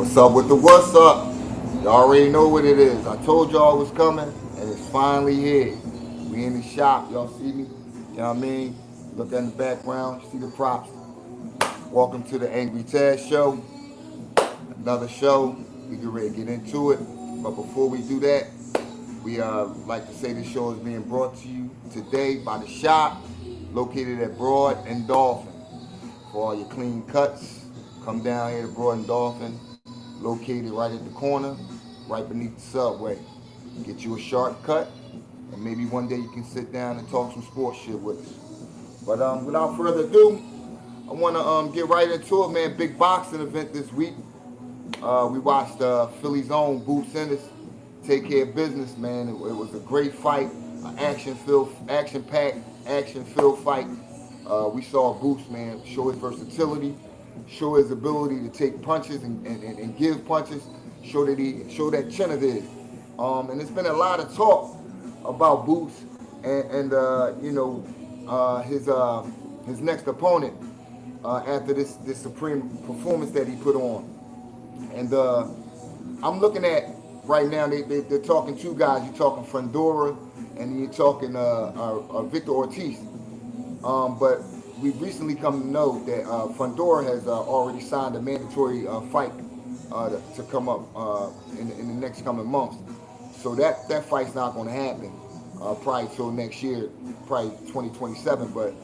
What's up with the what's up? You already know what it is. I told y'all it was coming, and it's finally here. We in the shop. Y'all see me? You know what I mean? Look in the background. See the props. Welcome to the Angry Tad Show. Another show. We get ready to get into it. But before we do that, we like to say this show is being brought to you today by the shop located at Broad and Dolphin. For all your clean cuts, come down here to Broad and Dolphin, located right at the corner, right beneath the subway. Get you a sharp cut, and maybe one day you can sit down and talk some sports shit with us. But without further ado, I want to get right into it, man. Big boxing event this week. We watched Philly's own Boots Ennis take care of business, man. It was a great fight, an action-packed, action-filled fight. We saw Boots, man, show his versatility, show his ability to take punches and give punches, show that chin of his. And there's been a lot of talk about Boots and his next opponent after this supreme performance that he put on. And I'm looking at right now. They're talking two guys. You're talking Fundora, and you're talking Victor Ortiz. But we've recently come to know that Fundora has already signed a mandatory fight to come up in the next coming months. So that fight's not going to happen probably till next year, probably 2027. But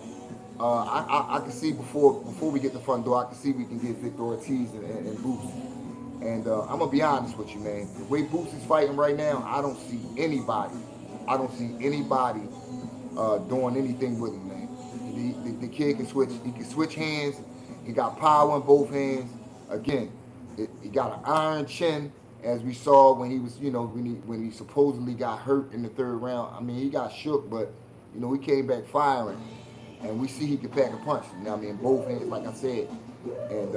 I can see before we get to Fundora, I can see we can get Victor Ortiz and Boots. And I'm gonna be honest with you, man. The way Boots is fighting right now, I don't see anybody. I don't see anybody doing anything with him, man. The kid can switch. He can switch hands. He got power in both hands. Again, he got an iron chin, as we saw when he was, when he supposedly got hurt in the third round. I mean, he got shook, but he came back firing, and we see he can pack a punch. I mean, both hands, like I said, and.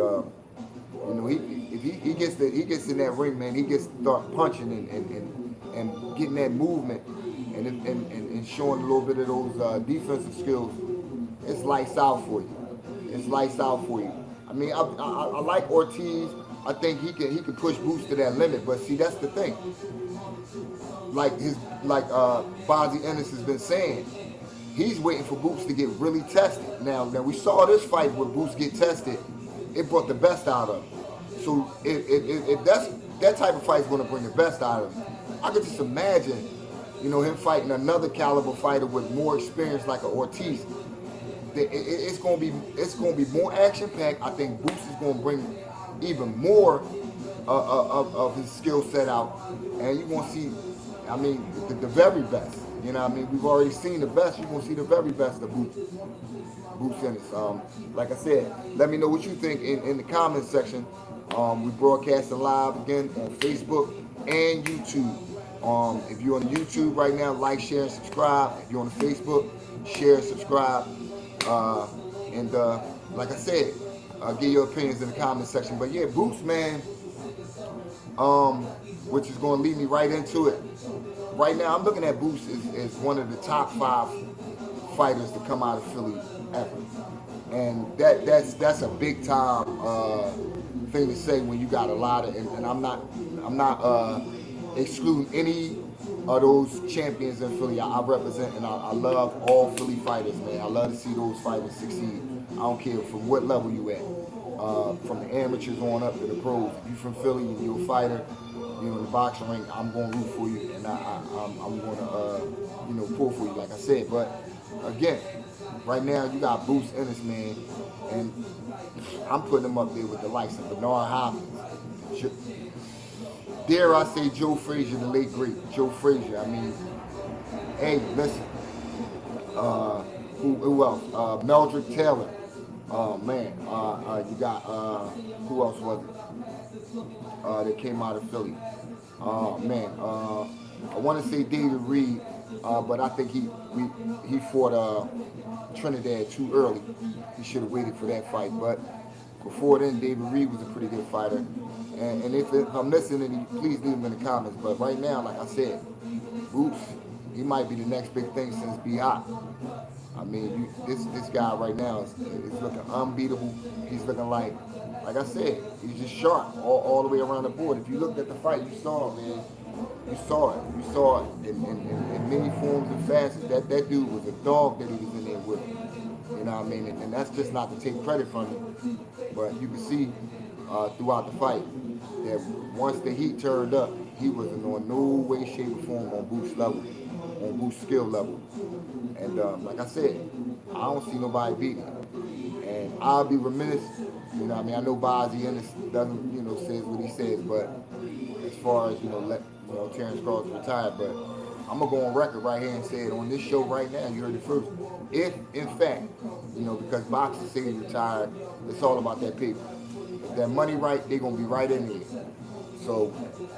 If he gets in that ring, man, he gets to start punching and getting that movement and showing a little bit of those defensive skills. It's lights out for you. It's lights out for you. I mean, I like Ortiz. I think he can push Boots to that limit. But see, that's the thing. Bozzy Ennis has been saying, he's waiting for Boots to get really tested. Now we saw this fight where Boots get tested. It brought the best out of him. So if that type of fight is going to bring the best out of him, I could just imagine, him fighting another caliber fighter with more experience like an Ortiz. It's going to be more action packed. I think Boots is going to bring even more of his skill set out, and you're going to see, I mean, the very best. You know what I mean? We've already seen the best. You're going to see the very best of Boots. Boots Ennis. Like I said, let me know what you think in the comments section. We broadcasting live again on Facebook and YouTube. If you're on YouTube right now, like, share, and subscribe. If you're on Facebook, share, subscribe. And like I said, give your opinions in the comment section. But yeah, Boots, man, which is going to lead me right into it. Right now, I'm looking at Boots as one of the top 5 fighters to come out of Philly ever. And that's a big time thing to say when you got a lot of, and I'm not excluding any of those champions in Philly. I represent, and I love all Philly fighters, man. I love to see those fighters succeed. I don't care from what level you at, from the amateurs on up to the pros. If you from Philly and you're a fighter, in the boxing ring, I'm going to root for you, and I'm going to pull for you, like I said. But again, right now you got Boots Ennis, man, and I'm putting him up there with the likes of Bernard Hopkins. Dare I say Joe Frazier, the late great Joe Frazier. I mean, hey, listen, who else? Meldrick Taylor. Man, you got, who else was it? That came out of Philly. Man, I want to say David Reed, but I think he fought Trinidad too early. He should have waited for that fight. But before then, David Reed was a pretty good fighter. And if I'm missing any, please leave them in the comments. But right now, like I said, Boots, he might be the next big thing since Be Hot. I mean, this guy right now is looking unbeatable. He's looking like like I said, he's just sharp all the way around the board. If you looked at the fight, you saw it, man. You saw it. You saw it in many forms and facets. That dude was a dog that he was in there with. You know what I mean? And that's just not to take credit from him. But you can see throughout the fight that once the heat turned up, he wasn't on no way, shape, or form on Booth's level, on Booth's skill level. And like I said, I don't see nobody beating him. And I'll be remiss, you know what I mean? I know Bozzy Ennis doesn't, says what he says, but as far as, Terrence Crawford retired, but I'm going to go on record right here and say it on this show right now. You heard it first. If, in fact, because boxers say he retired, it's all about that paper. If that money right, they're going to be right in there. So,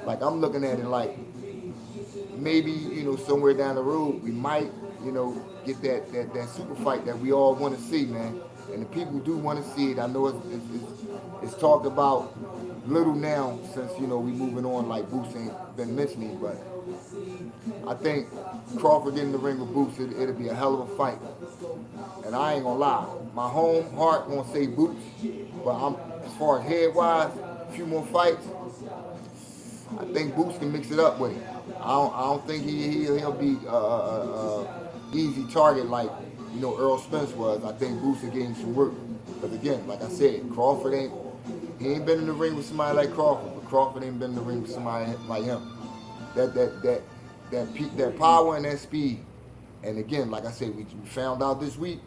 like, I'm looking at it like maybe, somewhere down the road, we might, get that super fight that we all want to see, man. And the people do want to see it. I know it's talked about little now since, we moving on like Boots ain't been mentioning, but I think Crawford getting in the ring with Boots, it'll be a hell of a fight. And I ain't gonna lie, my home heart gonna say Boots, but as far as head-wise, a few more fights, I think Boots can mix it up with him. I don't think he'll be easy target like Earl Spence was. I think Boots will get him some work. But again, like I said, Crawford ain't been in the ring with somebody like Crawford, but Crawford ain't been in the ring with somebody like him. That power and that speed. And again, like I said, we found out this week,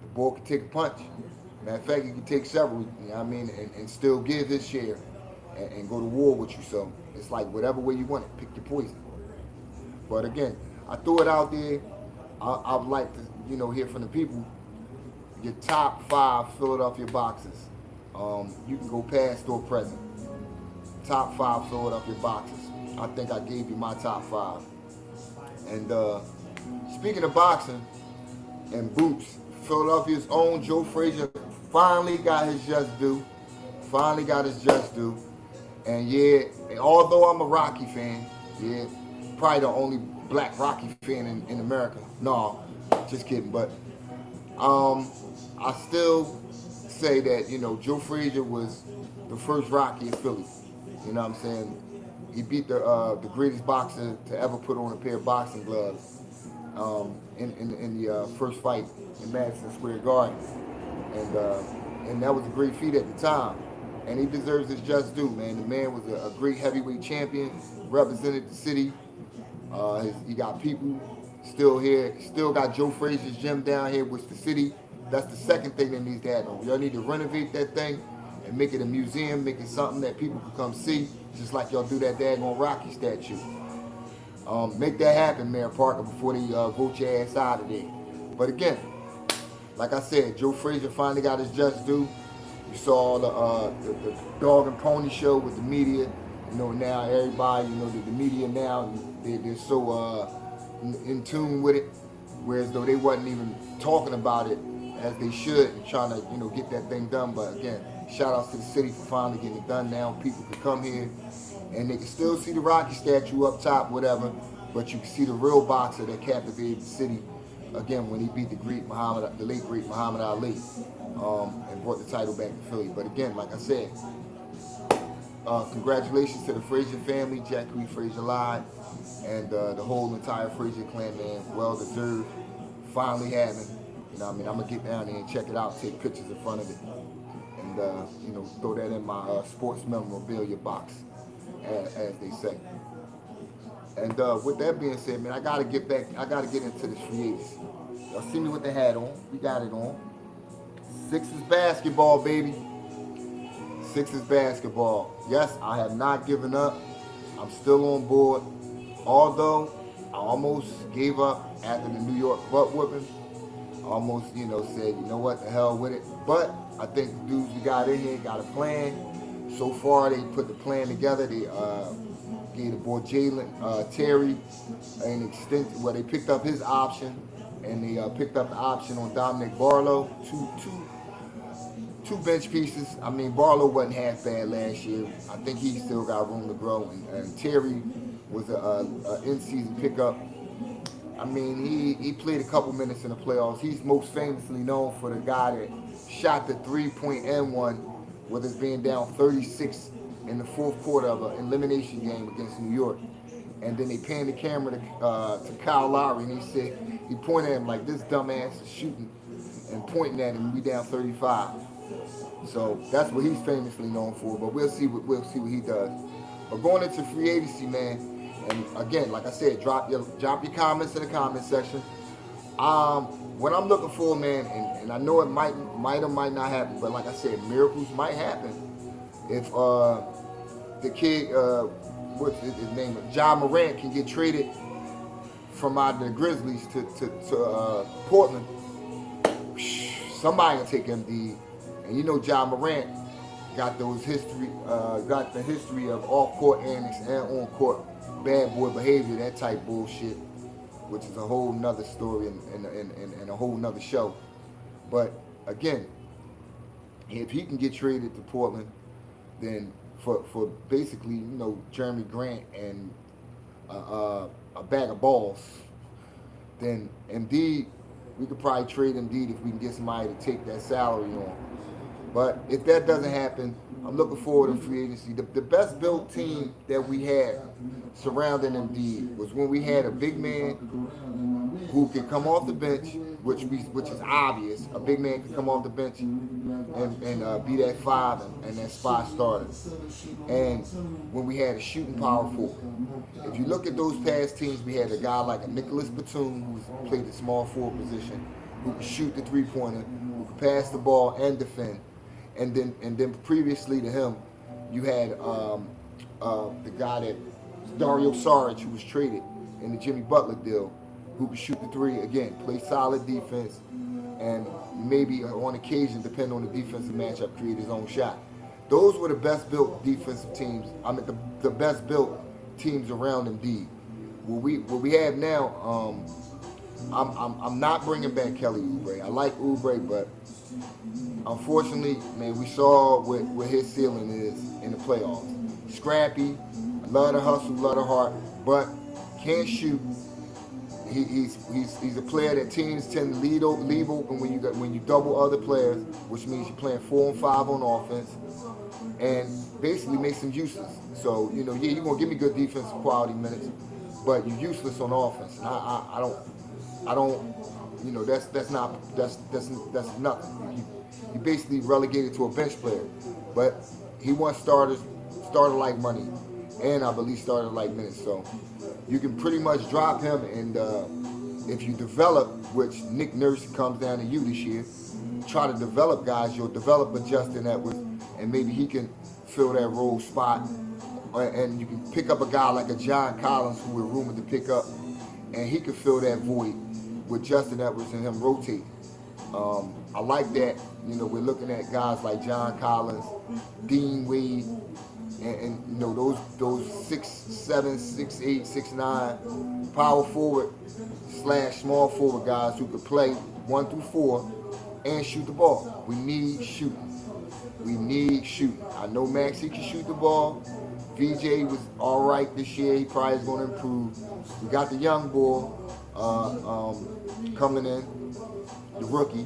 the boy can take a punch. Matter of fact, he can take several, you know what I mean, and still give his share and go to war with you. So it's like whatever way you want it, pick your poison. But again, I threw it out there. I'd like to, hear from the people. Your top 5 Philadelphia boxers. You can go past or present. Top 5 Philadelphia boxers. I think I gave you my top 5. And speaking of boxing and Boots, Philadelphia's own Joe Frazier finally got his just due. And yeah, although I'm a Rocky fan, yeah, probably the only black Rocky fan in America. No, just kidding. But I still say that, Joe Frazier was the first Rocky in Philly. You know what I'm saying? He beat the greatest boxer to ever put on a pair of boxing gloves in the first fight in Madison Square Garden. And that was a great feat at the time. And he deserves his just due, man. The man was a great heavyweight champion, represented the city. He got people still here, still got Joe Frazier's gym down here, which the city, that's the second thing that needs to happen. Y'all need to renovate that thing and make it a museum, make it something that people can come see, just like y'all do that daggone Rocky statue. Make that happen, Mayor Parker, before they vote your ass out of there. But again, like I said, Joe Frazier finally got his just due. You saw the dog and pony show with the media. Now everybody, the media now, they're so in tune with it, whereas though they wasn't even talking about it as they should and trying to, get that thing done. But again, shout outs to the city for finally getting it done now. People can come here and they can still see the Rocky statue up top, whatever, but you can see the real boxer that captivated the city, again, when he beat the late great Muhammad Ali, and brought the title back to Philly. But again, like I said, congratulations to the Frazier family, Jackie Frazier Live, and the whole entire Frazier clan, man. Well deserved. Finally having, I'm gonna get down there and check it out, take pictures in front of it, and throw that in my sports memorabilia box, as they say. And with that being said, man, I gotta get into this free agency. Y'all see me with the hat on? We got it on. Sixers basketball, baby. Sixers basketball. Yes, I have not given up. I'm still on board. Although I almost gave up after the New York butt whooping. Almost, said, what, the hell with it. But I think the dudes we got in here got a plan. So far, they put the plan together. They gave the boy Jalen Terry an extension. Well, they picked up his option, and they picked up the option on Dominic Barlow. Two bench pieces. I mean, Barlow wasn't half bad last year. I think he still got room to grow. And Terry was an in-season pickup. I mean, he played a couple minutes in the playoffs. He's most famously known for the guy that shot the three-point N1 whether it's being down 36 in the fourth quarter of an elimination game against New York. And then they panned the camera to Kyle Lowry, and he pointed at him like, this dumbass is shooting and pointing at him. We down 35. So that's what he's famously known for. But we'll see what he does. But going into free agency, man, and again, like I said, drop your comments in the comment section. What I'm looking for, man, and I know it might or might not happen, but like I said, miracles might happen if the kid, what's his name, Ja Morant, can get traded from out of the Grizzlies to Portland. Somebody will take MD, and you know Ja Morant got the history of off-court antics and on-court bad boy behavior, that type bullshit, which is a whole nother story and a whole nother show. But again, if he can get traded to Portland, then for basically, you know, Jeremy Grant and a bag of balls, then Embiid, we could probably trade Embiid if we can get somebody to take that salary on. But if that doesn't happen, I'm looking forward to free agency. The best built team that we had surrounding Embiid was when we had a big man who could come off the bench, which is obvious. A big man could come off the bench and be that 5 and that spot starter. And when we had a shooting power forward. If you look at those past teams, we had a guy like a Nicholas Batum, who played the small forward position, who could shoot the three-pointer, who could pass the ball and defend. And then previously to him, you had the guy that Dario Saric, who was traded in the Jimmy Butler deal, who could shoot the three, again, play solid defense, and maybe on occasion, depending on the defensive matchup, create his own shot. Those were the best built defensive teams. I mean, the best built teams around Embiid. What we have now, I'm not bringing back Kelly Oubre. I like Oubre, but unfortunately, man, we saw what his ceiling is in the playoffs. Scrappy, love the hustle, love the heart, but can't shoot. He's a player that teams tend to leave open when you double other players, which means you're playing 4 and 5 on offense, and basically makes him useless. So you know, yeah, you're gonna give me good defensive quality minutes, but you're useless on offense. And I don't, you know, that's nothing. He basically relegated to a bench player, but he wants starter like money, and I believe starter like minutes. So you can pretty much drop him, and if you develop, which Nick Nurse comes down to you this year, try to develop guys. You'll develop a Justin Edwards, and maybe he can fill that role spot, and you can pick up a guy like a John Collins, who we're rumored to pick up, and he can fill that void with Justin Edwards and him rotate. I like that. You know, we're looking at guys like John Collins, Dean Wade, and you know, those 6'7", 6'8", 6'9", power forward / small forward guys who could play 1 through 4 and shoot the ball. We need shooting. I know Maxey can shoot the ball. VJ was all right this year. He probably is going to improve. We got the young boy coming in, the rookie.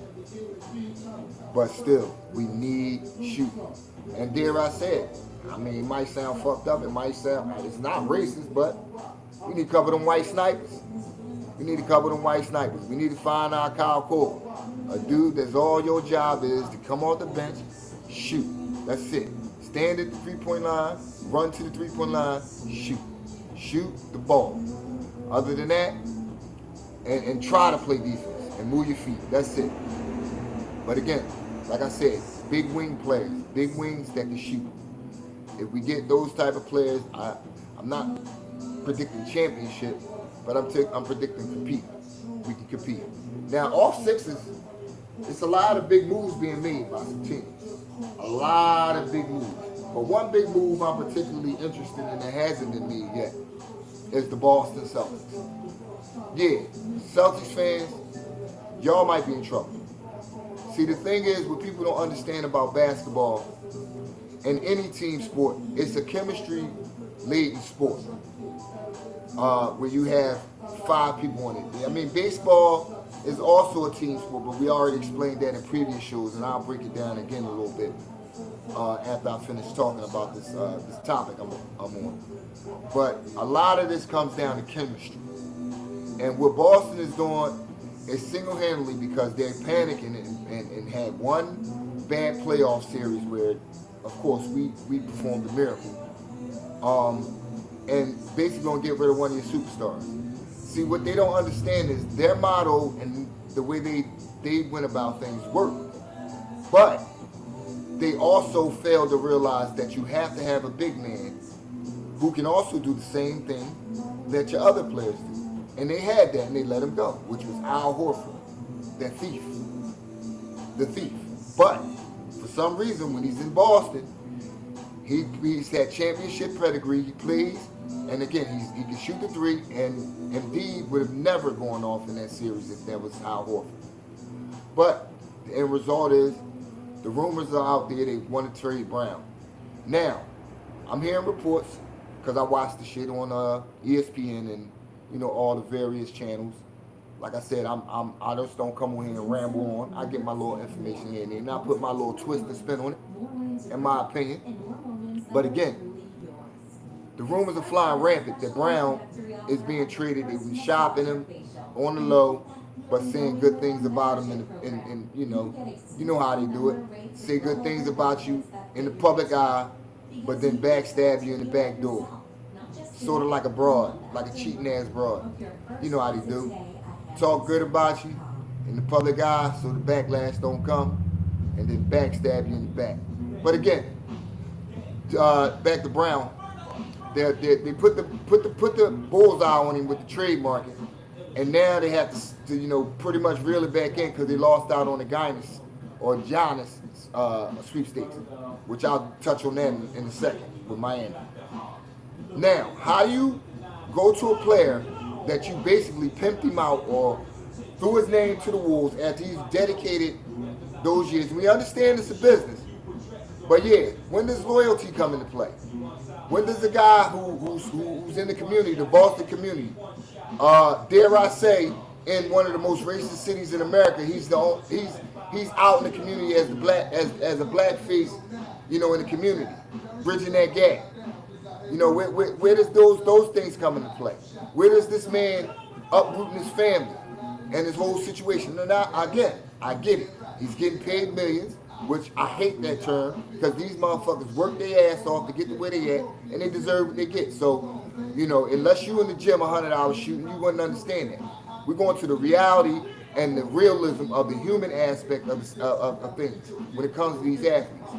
But still, we need shooting. And dare I say it, I mean, it might sound fucked up. It's not racist, but we need to cover them white snipers. We need to find our Kyle Korver, a dude that's all your job is to come off the bench, shoot. That's it. Stand at the three-point line, run to the three-point line, shoot. Shoot the ball. Other than that, and try to play defense and move your feet. That's it. But again, like I said, big wing players, big wings that can shoot. If we get those type of players, I'm not predicting championship, but I'm predicting compete. We can compete. Now, off sixes, it's a lot of big moves being made by some teams. A lot of big moves. But one big move I'm particularly interested in that hasn't been made yet is the Boston Celtics. Yeah, Celtics fans, y'all might be in trouble. See, the thing is, what people don't understand about basketball and any team sport, it's a chemistry-laden sport where you have 5 people on it. I mean, baseball is also a team sport, but we already explained that in previous shows, and I'll break it down again a little bit. after I finish talking about this topic I'm on. But a lot of this comes down to chemistry. And what Boston is doing is single-handedly because they're panicking and had one bad playoff series where, of course, we performed a miracle. And basically gonna get rid of one of your superstars. See, what they don't understand is their motto and the way they went about things work. But they also fail to realize that you have to have a big man who can also do the same thing that your other players do. And they had that and they let him go, which was Al Horford, that thief. The thief. But for some reason, when he's in Boston, he's had championship pedigree, he plays, and again, he can shoot the three, and Embiid would have never gone off in that series if that was Al Horford. But the end result is, the rumors are out there they want to trade Brown. Now, I'm hearing reports, because I watch the shit on ESPN and, all the various channels. Like I said, I just don't come on here and ramble on. I get my little information here and there, and I put my little twist and spin on it, in my opinion. But again, the rumors are flying rampant that Brown is being traded. They've been shopping him on the low, but saying good things about him, and you know how they do it. Say good things about you in the public eye, but then backstab you in the back door. Sort of like a broad, like a cheating ass broad. You know how they do. Talk good about you in the public eye so the backlash don't come, and then backstab you in the back. But again, back to Brown. They put the bullseye on him with the trade market, and now they have to pretty much reel it back in because they lost out on the Giannis sweepstakes, which I'll touch on that in a second with Miami. Now, how do you go to a player that you basically pimped him out or threw his name to the wolves after he's dedicated those years? We understand it's a business, but yeah, when does loyalty come into play? When does the guy who's in the community, the Boston community, dare I say, in one of the most racist cities in America, he's out in the community as a black face, in the community, bridging that gap. Where does those things come into play? Where does this man uprooting his family and his whole situation? And I get it. He's getting paid millions, which I hate that term because these motherfuckers work their ass off to get to where they at, and they deserve what they get. So, unless you in the gym 100 hours shooting, you wouldn't understand that. We're going to the reality and the realism of the human aspect of things when it comes to these athletes.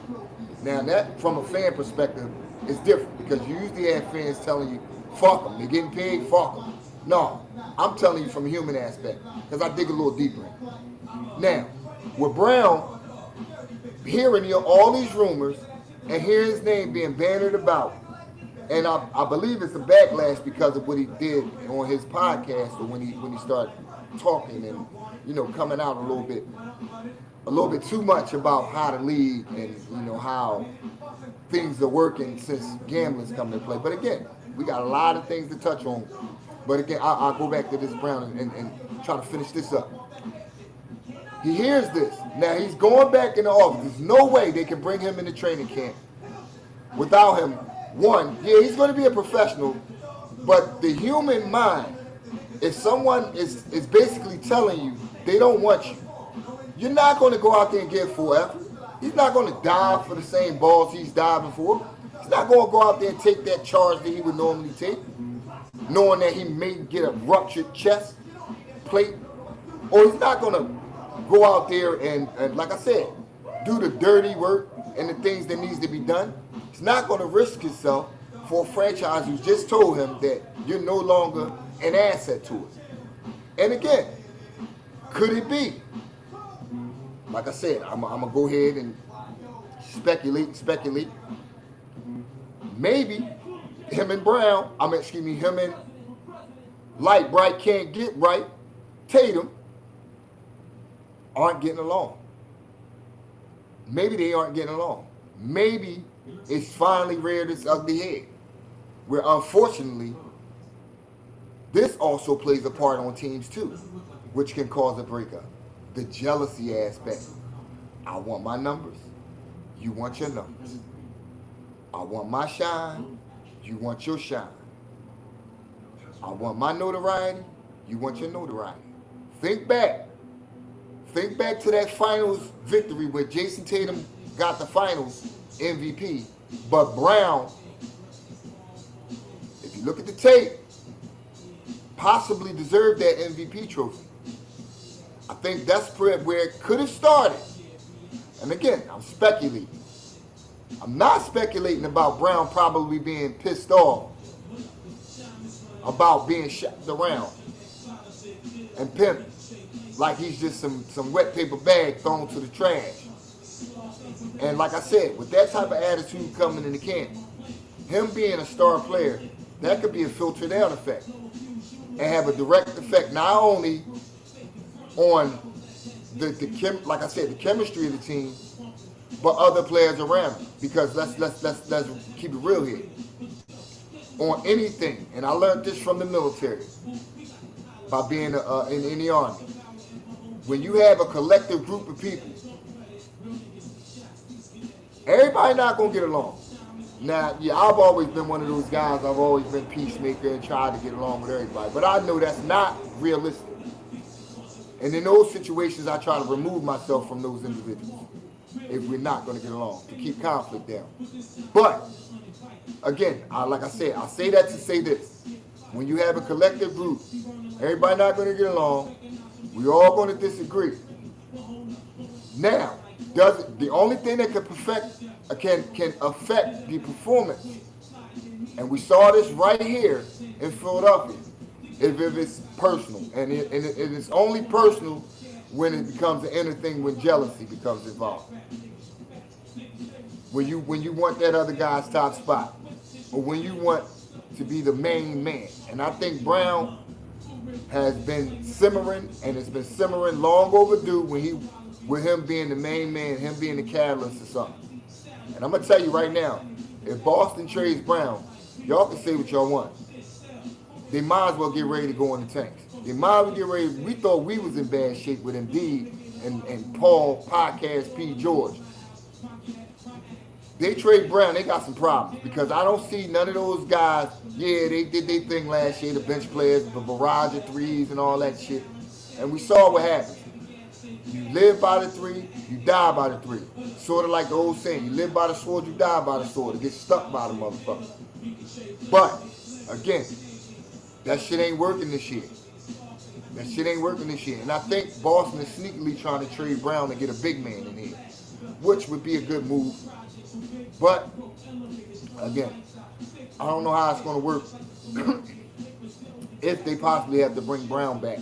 Now, that from a fan perspective is different because you usually have fans telling you, fuck them, they're getting paid, fuck them. No, I'm telling you from a human aspect because I dig a little deeper in it. Now, with Brown, hearing all these rumors and hearing his name being bannered about, and I believe it's a backlash because of what he did on his podcast or when he started talking and coming out a little bit too much about how the league and how things are working since gambling's come into play. But again, we got a lot of things to touch on. But again, I'll go back to this Brown and try to finish this up. He hears this. Now he's going back in the office. There's no way they can bring him in the training camp without him. One, yeah, he's going to be a professional, but the human mind, if someone is basically telling you they don't want you, you're not going to go out there and give full effort. He's not going to dive for the same balls he's diving for. He's not going to go out there and take that charge that he would normally take, knowing that he may get a ruptured chest plate. Or he's not going to go out there and, like I said, do the dirty work and the things that needs to be done. He's not going to risk himself for a franchise who's just told him that you're no longer an asset to us. And again, could it be? Like I said, I'm going to go ahead and speculate. Maybe him and him and Light Bright can't get right, Tatum, aren't getting along. Maybe they aren't getting along. Maybe it's finally reared its ugly head. Where unfortunately, this also plays a part on teams too, which can cause a breakup. The jealousy aspect. I want my numbers. You want your numbers. I want my shine. You want your shine. I want my notoriety. You want your notoriety. Think back. Think back to that finals victory where Jason Tatum got the finals MVP, but Brown, if you look at the tape, possibly deserved that MVP trophy. I think that's where it could have started. And again, I'm speculating. I'm not speculating about Brown probably being pissed off about being shopped around and pimped like he's just some wet paper bag thrown to the trash. And like I said, with that type of attitude coming in the camp, him being a star player, that could be a filter down effect and have a direct effect not only on like I said, the chemistry of the team, but other players around him. Because let's keep it real here. On anything, and I learned this from the military by being in the army. When you have a collective group of people, everybody not gonna get along. Now, yeah, I've always been one of those guys. I've always been peacemaker and tried to get along with everybody, but I know that's not realistic. And in those situations, I try to remove myself from those individuals if we're not going to get along, to keep conflict down. But, again, like I said, I say that to say this. When you have a collective group, everybody not going to get along, we all going to disagree. Now, the only thing that can affect the performance, and we saw this right here in Philadelphia, if it's personal, and it's only personal when it becomes an inner thing, when jealousy becomes involved. When you want that other guy's top spot, or when you want to be the main man. And I think Brown has been simmering, and it's been simmering long overdue with him being the main man, him being the catalyst or something. And I'm gonna tell you right now, if Boston trades Brown, y'all can say what y'all want. They might as well get ready to go in the tanks. They might as well get ready. We thought we was in bad shape with Embiid and Paul Podcast P. George. They trade Brown, they got some problems because I don't see none of those guys. Yeah, they did their thing last year, the bench players, the barrage of threes and all that shit. And we saw what happened. You live by the three, you die by the three. Sort of like the old saying, you live by the sword, you die by the sword. You get stuck by the motherfucker. But, again, that shit ain't working this year. That shit ain't working this year. And I think Boston is sneakily trying to trade Brown to get a big man in here, which would be a good move. But, again, I don't know how it's going to work if they possibly have to bring Brown back.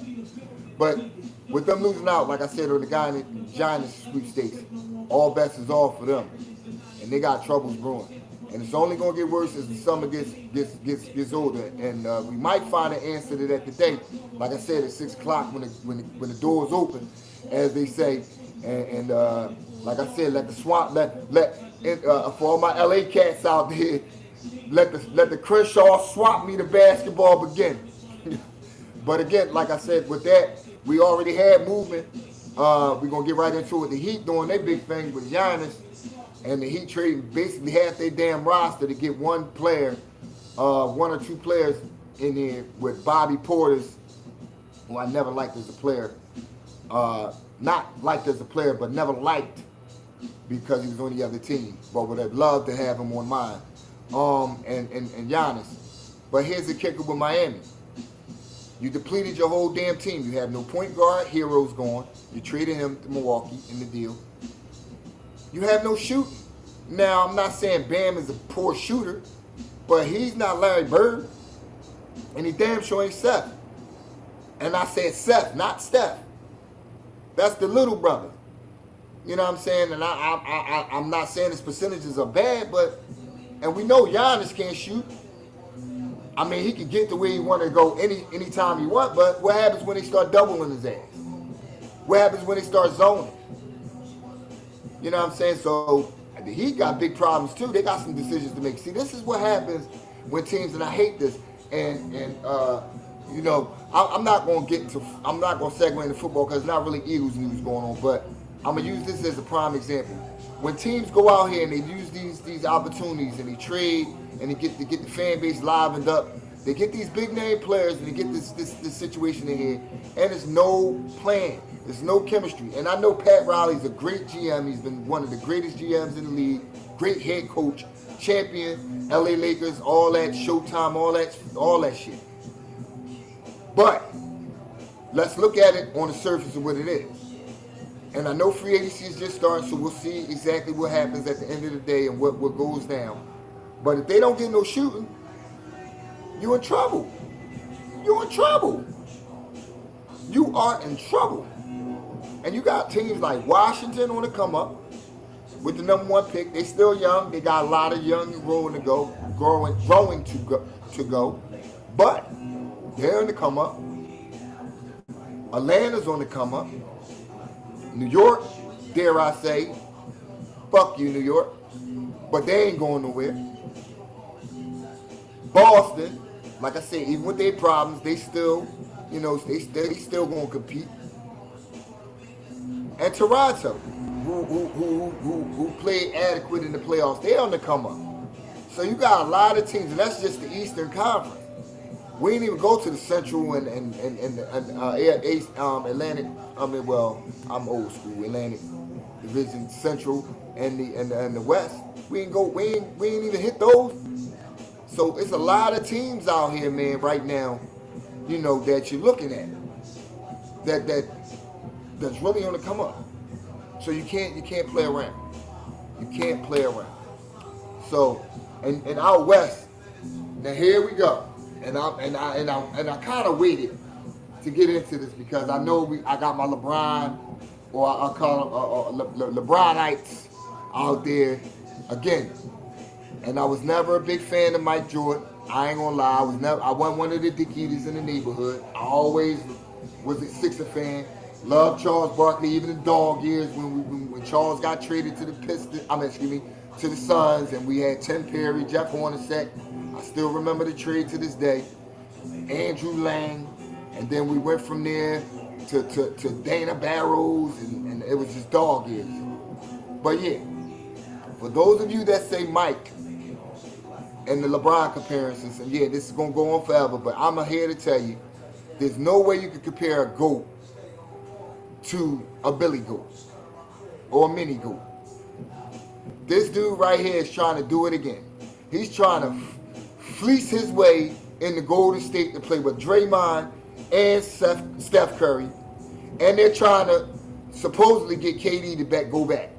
But with them losing out, like I said, on the guy in the Giants sweepstakes, all bets is off for them. And they got troubles brewing. And it's only going to get worse as the summer gets older. And we might find an answer to that today. Like I said, at 6 o'clock when the doors open, as they say. And like I said, let the swamp, for all my LA cats out there, let the Crenshaw swap me the basketball begin. But again, like I said, with that, we already had movement. We're going to get right into it. The Heat doing their big thing with Giannis. And the Heat trading basically half their damn roster to get one player, one or two players in there with Bobby Portis, who I never liked as a player. Not liked as a player, but never liked because he was on the other team. But would have loved to have him on mine. And Giannis. But here's the kicker with Miami. You depleted your whole damn team. You have no point guard. Hero's gone. You traded him to Milwaukee in the deal. You have no shooting. Now, I'm not saying Bam is a poor shooter, but he's not Larry Bird. And he damn sure ain't Seth. And I said Seth, not Steph. That's the little brother. You know what I'm saying? And I'm not saying his percentages are bad, but, and we know Giannis can't shoot. I mean, he can get to where he want to go anytime he want, but what happens when they start doubling his ass? What happens when they start zoning? You know what I'm saying? So the Heat got big problems too. They got some decisions to make. See, this is what happens when teams, and I hate this, and you know, I'm not going to segue into football because it's not really Eagles news going on, but I'm gonna use this as a prime example. When teams go out here and they use these opportunities and they trade and they get the fan base livened up, they get these big name players and they get this situation in here, and there's no plan, there's no chemistry. And I know Pat Riley's a great GM. He's been one of the greatest GMs in the league, great head coach, champion, LA Lakers, all that, Showtime, all that shit. But let's look at it on the surface of what it is. And I know free agency is just starting, so we'll see exactly what happens at the end of the day and what goes down. But if they don't get no shooting, you're in trouble. You're in trouble. You are in trouble. And you got teams like Washington on the come up with the #1 pick. They still young. They got a lot of young growing to go. But they're on the come up. Atlanta's on the come up. New York, dare I say, fuck you, New York. But they ain't going nowhere. Boston, like I said, even with their problems, they still, they still gonna compete. And Toronto, who played adequate in the playoffs, they're on the come up. So you got a lot of teams, and that's just the Eastern Conference. We didn't even go to the Central and Atlantic. I'm old school. Atlantic Division, Central, and the West. We ain't even hit those. So it's a lot of teams out here, man, right now. That you're looking at. That's really on the come up. So you can't play around. You can't play around. So and out west, now here we go. And I kind of waited to get into this because I know I got my LeBron, or I call them LeBronites out there again. And I was never a big fan of Mike Jordan. I ain't gonna lie. I wasn't one of the dick eaters in the neighborhood. I always was a Sixer fan. Loved Charles Barkley, even the dog years when Charles got traded to the to the Suns, and we had Tim Perry, Jeff Hornacek. I still remember the trade to this day. Andrew Lang, and then we went from there to Dana Barrows, and it was just dog years. But yeah, for those of you that say Mike and the LeBron comparisons, and yeah, this is gonna go on forever, but I'm here to tell you, there's no way you could compare a GOAT to a Billy Goat or a mini goat. This dude right here is trying to do it again. He's trying to fleece his way into Golden State to play with Draymond and Steph Curry, and they're trying to supposedly get KD to go back.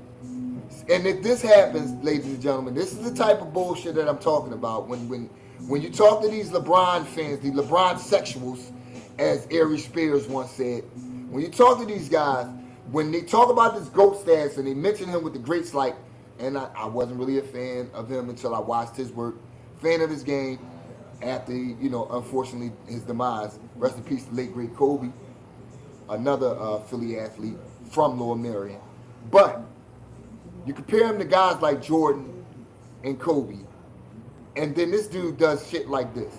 And if this happens, ladies and gentlemen, this is the type of bullshit that I'm talking about. When you talk to these LeBron fans, the LeBron sexuals, as Ari Spears once said, when you talk to these guys, when they talk about this GOAT status and they mention him with the greats like, and I wasn't really a fan of him until I watched his work, fan of his game after, unfortunately his demise. Rest in peace to late great Kobe, another Philly athlete from Lower Merion. But you compare him to guys like Jordan and Kobe, and then this dude does shit like this.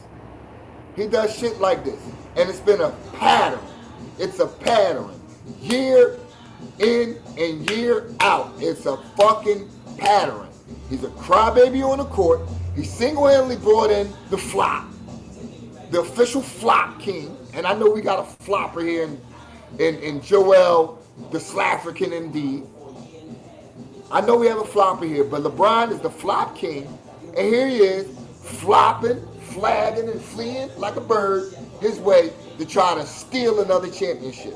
He does shit like this, and it's been a pattern. It's a pattern. Year in and year out. It's a fucking pattern. He's a crybaby on the court. He single-handedly brought in the flop, the official flop king. And I know we got a flopper here in Joel, the Slafrican indeed. I know we have a flopper here, but LeBron is the flop king. And here he is, flopping, flagging, and fleeing like a bird his way to try to steal another championship.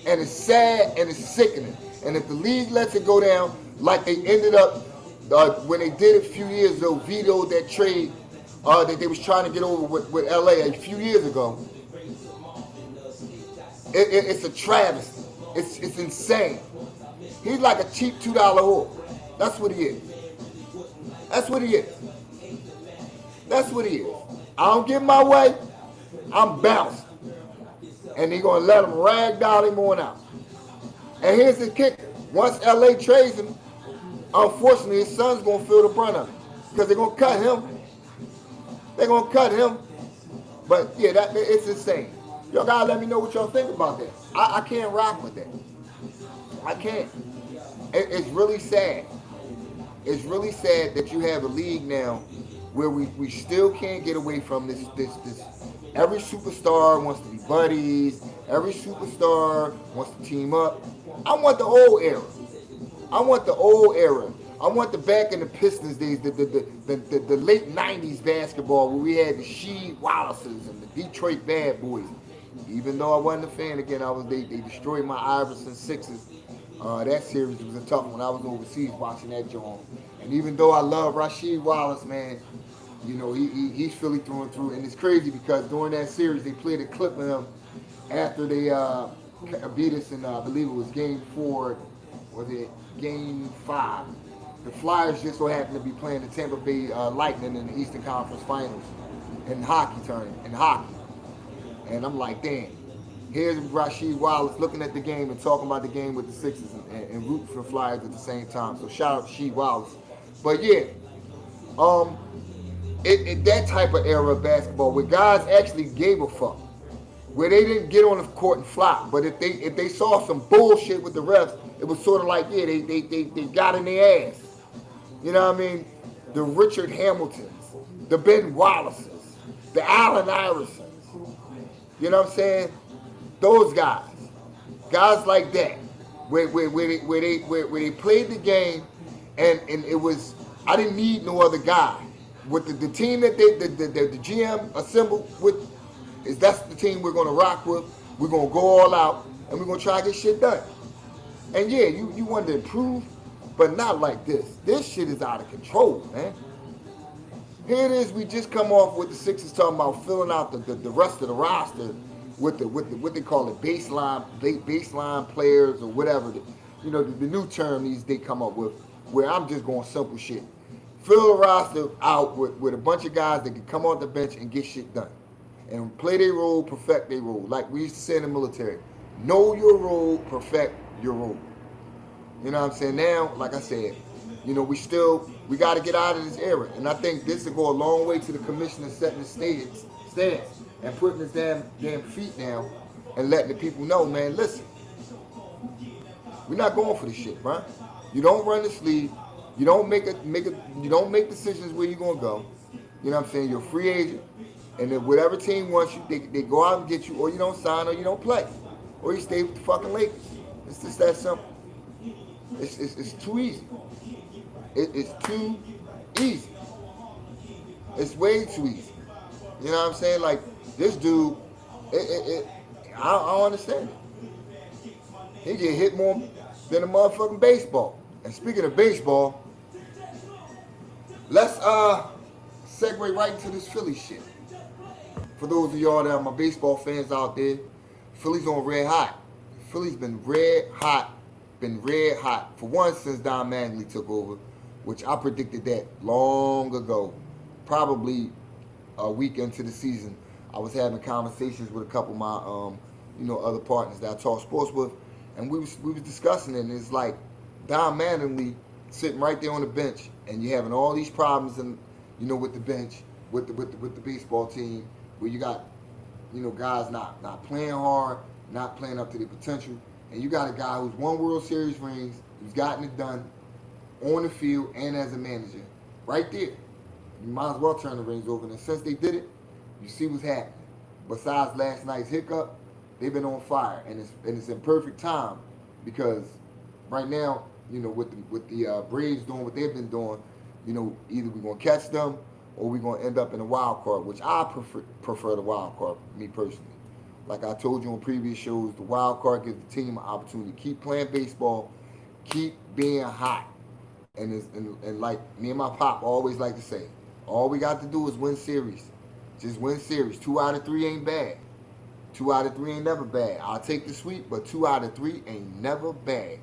And it's sad and it's sickening. And if the league lets it go down like they ended up when they did it a few years ago, vetoed that trade that they was trying to get over with LA a few years ago, it's a travesty. It's insane. He's like a cheap $2 whore. That's what he is. That's what he is. That's what he is. I don't get my way, I'm bouncing. And they're going to let him ragdoll him on out. And here's the kicker. Once LA trades him, unfortunately his son's going to feel the brunt of it. Because they're going to cut him. They're going to cut him. But yeah, it's insane. Y'all got to let me know what y'all think about that. I can't rock with that. I can't. It's really sad. It's really sad that you have a league now where we still can't get away from this. Every superstar wants to be buddies. Every superstar wants to team up. I want the old era. I want the old era. I want the back in the Pistons days, the late '90s basketball where we had the Sheed Wallaces and the Detroit Bad Boys. Even though I wasn't a fan, again, they destroyed my Iverson Sixers. That series was a tough one. I was overseas watching that joint. And even though I love Rasheed Wallace, man, you know, he's Philly through and through. And it's crazy because during that series, they played a clip of him after they beat us in, I believe it was game 4, was it game 5? The Flyers just so happened to be playing the Tampa Bay Lightning in the Eastern Conference Finals in hockey tournament, in hockey. And I'm like, damn. Here's Rasheed Wallace looking at the game and talking about the game with the Sixers and rooting for the Flyers at the same time. So shout out to Rasheed Wallace. But yeah, that type of era of basketball where guys actually gave a fuck, where they didn't get on the court and flop, but if they saw some bullshit with the refs, it was sort of like, yeah, they got in their ass. You know what I mean? The Richard Hamiltons, the Ben Wallaces, the Allen Iversons. You know what I'm saying? Those guys like that, where they played the game, and it was, I didn't need no other guy. With the team that the GM assembled with, that's the team we're gonna rock with. We're gonna go all out, and we're gonna try to get shit done. And yeah, you want to improve, but not like this. This shit is out of control, man. Here it is. We just come off with the Sixers talking about filling out the rest of the roster with what they call it baseline players or whatever. The new term they come up with. Where I'm just going simple shit. Fill the roster out with a bunch of guys that can come off the bench and get shit done, and play their role, perfect their role. Like we used to say in the military, know your role, perfect your role. You know what I'm saying? Now, like I said, we got to get out of this era. And I think this will go a long way to the commissioner setting the stance and putting his damn feet down and letting the people know, man, listen, we're not going for this shit, bro. You don't run this league. You don't you don't make decisions where you're gonna go. You know what I'm saying? You're a free agent, and then whatever team wants you, they go out and get you, or you don't sign, or you don't play, or you stay with the fucking Lakers. It's just that simple. It's too easy. It's too easy. It's way too easy. You know what I'm saying? Like this dude, I don't understand it. He get hit more than a motherfucking baseball. And speaking of baseball, let's segue right into this Philly shit. For those of y'all that are my baseball fans out there, Philly's on red hot. Philly's been red hot. For one, since Don Mattingly took over, which I predicted that long ago. Probably a week into the season, I was having conversations with a couple of my other partners that I talk sports with, and we was discussing it, and it's like Don Mattingly sitting right there on the bench, and you're having all these problems, and with the bench, with the baseball team, where you got guys not playing hard, not playing up to their potential, and you got a guy who's won World Series rings, who's gotten it done on the field and as a manager, right there. You might as well turn the rings over. And since they did it, you see what's happening. Besides last night's hiccup, they've been on fire, and it's in perfect time because right now, with the Braves doing what they've been doing, either we're gonna catch them or we're gonna end up in a wild card, which I prefer the wild card, me personally. Like I told you on previous shows, the wild card gives the team an opportunity to keep playing baseball, keep being hot, and like me and my pop always like to say, all we got to do is win series. Just win series. 2 out of 3 ain't bad. 2 out of 3 ain't never bad. I'll take the sweep, but 2 out of 3 ain't never bad.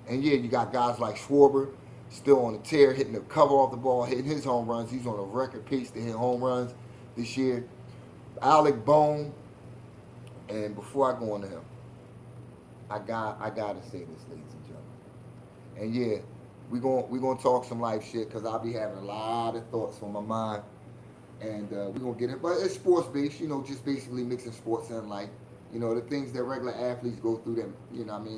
And yeah, you got guys like Schwarber still on the tear, hitting the cover off the ball, hitting his home runs. He's on a record pace to hit home runs this year. Alec Bone. And before I go on to him, I gotta say this, ladies and gentlemen. And yeah, we gonna talk some life shit because I'll be having a lot of thoughts on my mind, and we're gonna get it. But it's sports based, just basically mixing sports and life. The things that regular athletes go through. That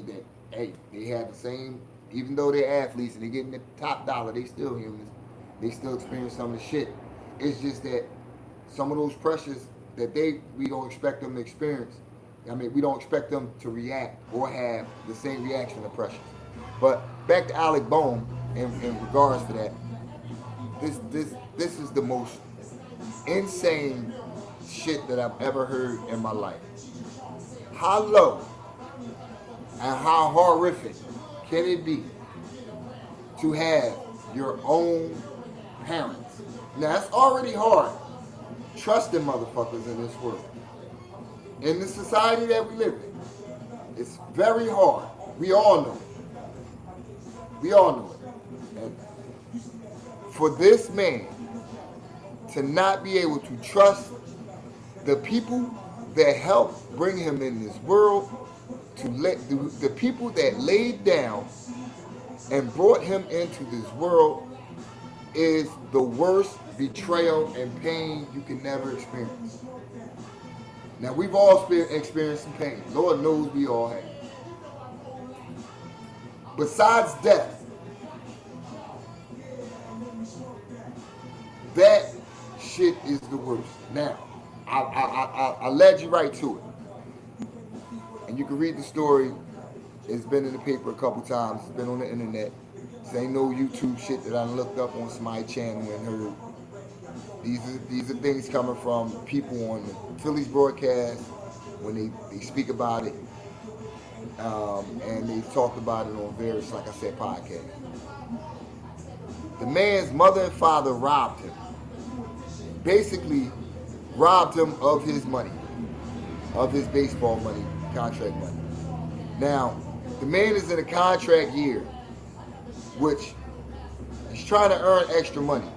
that hey, they have the same Even though they're athletes and they're getting the top dollar, they still humans. They still experience some of the shit. It's just that some of those pressures that we don't expect them to experience. I mean, we don't expect them to react or have the same reaction to pressures. But back to Alec Bone in regards to that, this is the most insane shit that I've ever heard in my life. How low and how horrific can it be to have your own parents? Now, it's already hard trusting motherfuckers in this world. In the society that we live in, it's very hard. We all know it. We all know it. And for this man to not be able to trust the people that helped bring him in this world, to let the people that laid down and brought him into this world, is the worst betrayal and pain you can never experience. Now, we've all experienced some pain. Lord knows we all have. Besides death, that shit is the worst. Now, I led you right to it. And you can read the story. It's been in the paper a couple times. It's been on the internet. This ain't no YouTube shit that I looked up on somebody's channel and heard. These are things coming from people on the Phillies broadcast when they speak about it. And they talked about it on various, like I said, podcasts. The man's mother and father robbed him. Basically, robbed him of his money, of his baseball money, contract money. Now, the man is in a contract year, which he's trying to earn extra money,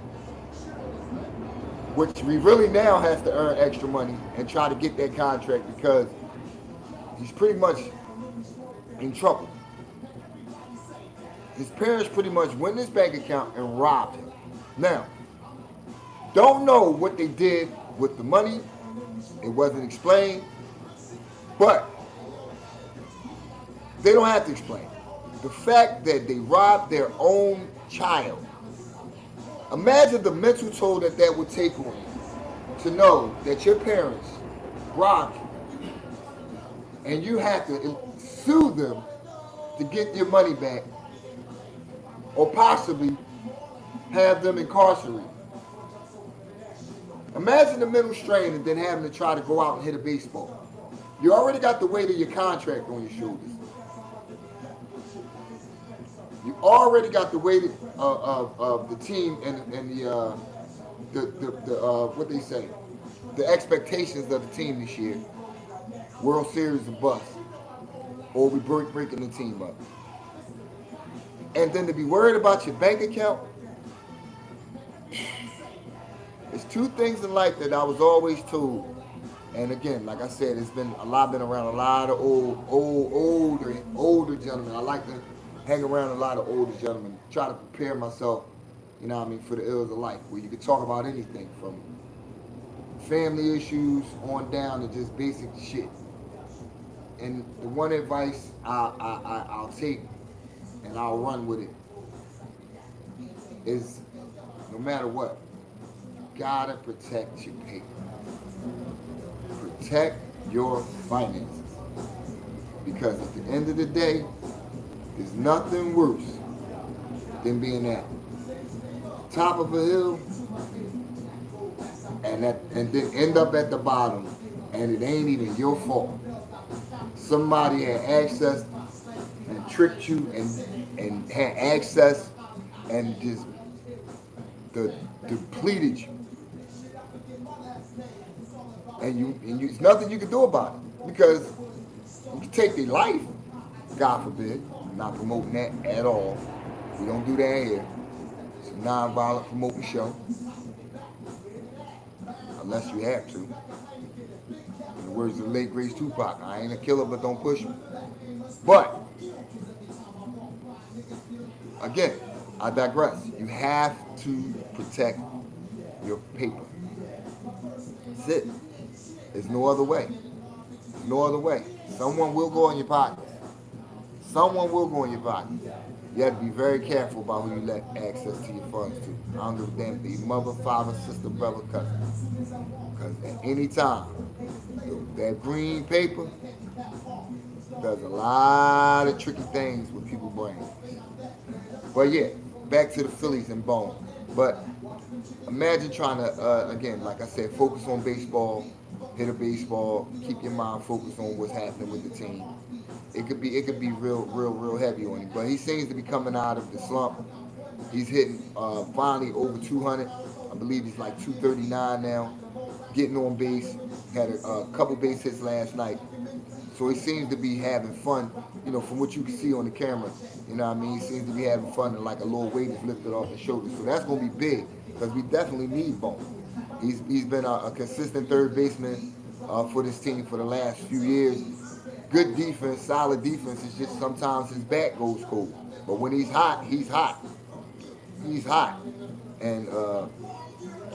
which we really now have to earn extra money and try to get that contract because he's pretty much in trouble. His parents pretty much went in his bank account and robbed him. Now, don't know what they did with the money. It wasn't explained. But they don't have to explain. The fact that they robbed their own child. Imagine the mental toll that would take on you to know that your parents robbed you and you have to sue them to get your money back or possibly have them incarcerated. Imagine the mental strain and then having to try to go out and hit a baseball. You already got the weight of your contract on your shoulders. You already got the weight of the team and the what they say, the expectations of the team this year. World Series of bust, or we breaking the team up. And then to be worried about your bank account. There's two things in life that I was always told. And again, like I said, been around a lot of older gentlemen. I like to hang around a lot of older gentlemen, try to prepare myself, you know what I mean, for the ills of life, where you can talk about anything from family issues on down to just basic shit. And the one advice I'll take and I'll run with it is, no matter what, you gotta protect your paper. Protect your finances. Because at the end of the day, there's nothing worse than being at the top of a hill and then end up at the bottom and it ain't even your fault. Somebody had access and tricked you and had access and just depleted you. And there's nothing you can do about it because you can take their life, God forbid. I'm not promoting that at all. We don't do that here. It's a non-violent promoting show. Unless you have to. In the words of the late great Tupac, I ain't a killer, but don't push me. But, again, I digress. You have to protect your paper. That's it. There's no other way. There's no other way. Someone will go in your pocket. Someone will go in your pocket. You have to be very careful about who you let access to your funds to. I don't give a damn if they mother, father, sister, brother, cousin. Because at any time, that green paper does a lot of tricky things with people's brains. But yeah, back to the Phillies and Bone. But imagine trying to, again, like I said, focus on baseball, hit a baseball, keep your mind focused on what's happening with the team. It could be real heavy on him. But he seems to be coming out of the slump. He's hitting finally over 200. I believe he's like 239 now. Getting on base. Had a couple base hits last night. So he seems to be having fun, from what you can see on the camera. You know what I mean? He seems to be having fun and like a little weight is lifted off his shoulders. So that's going to be big because we definitely need Bone. He's been a consistent third baseman for this team for the last few years. Good defense, solid defense. It's just sometimes his back goes cold. But when he's hot, he's hot. He's hot. And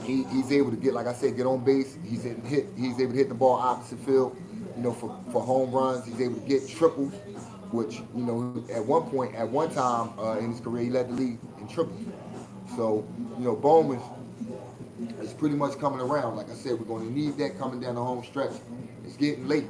he's able to get, like I said, get on base. He's able to hit the ball opposite field. For home runs, he's able to get triples, which, at one time in his career, he led the league in triples. So, Bowman is pretty much coming around. Like I said, we're going to need that coming down the home stretch. It's getting late,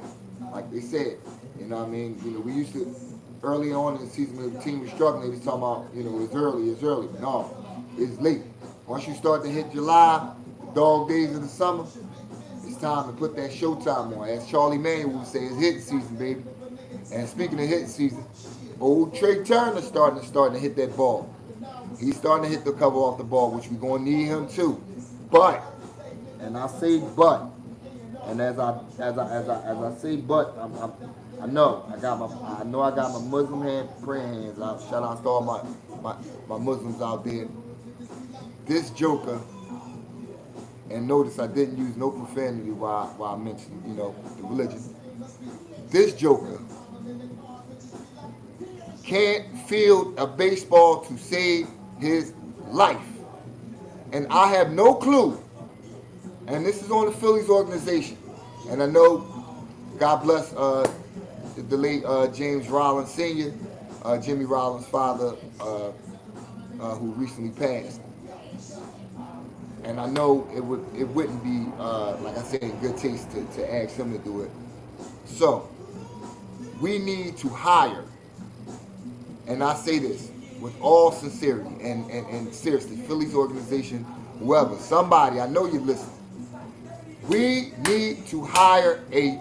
like they said. You know what I mean? We used to, early on in the season when the team was struggling, they was talking about, it's early. No, it's late. Once you start to hit July, the dog days of the summer, it's time to put that showtime on. As Charlie Manning would say, it's hitting season, baby. And speaking of hitting season, old Trey Turner starting to hit that ball. He's starting to hit the cover off the ball, which we're gonna need him too. But, and I say but, and as I say but, I know I got my Muslim praying hands out. Shout out to all my Muslims out there. This joker. And notice I didn't use no profanity while I mentioned, the religion. This joker can't field a baseball to save his life. And I have no clue. And this is on the Phillies organization. And I know, God bless the late James Rollins Sr., Jimmy Rollins' father, who recently passed. And I know it wouldn't be, like I said, in good taste to ask him to do it. So, we need to hire, and I say this with all sincerity and seriously, Phillies organization, whoever, somebody, I know you're listening. We need to hire a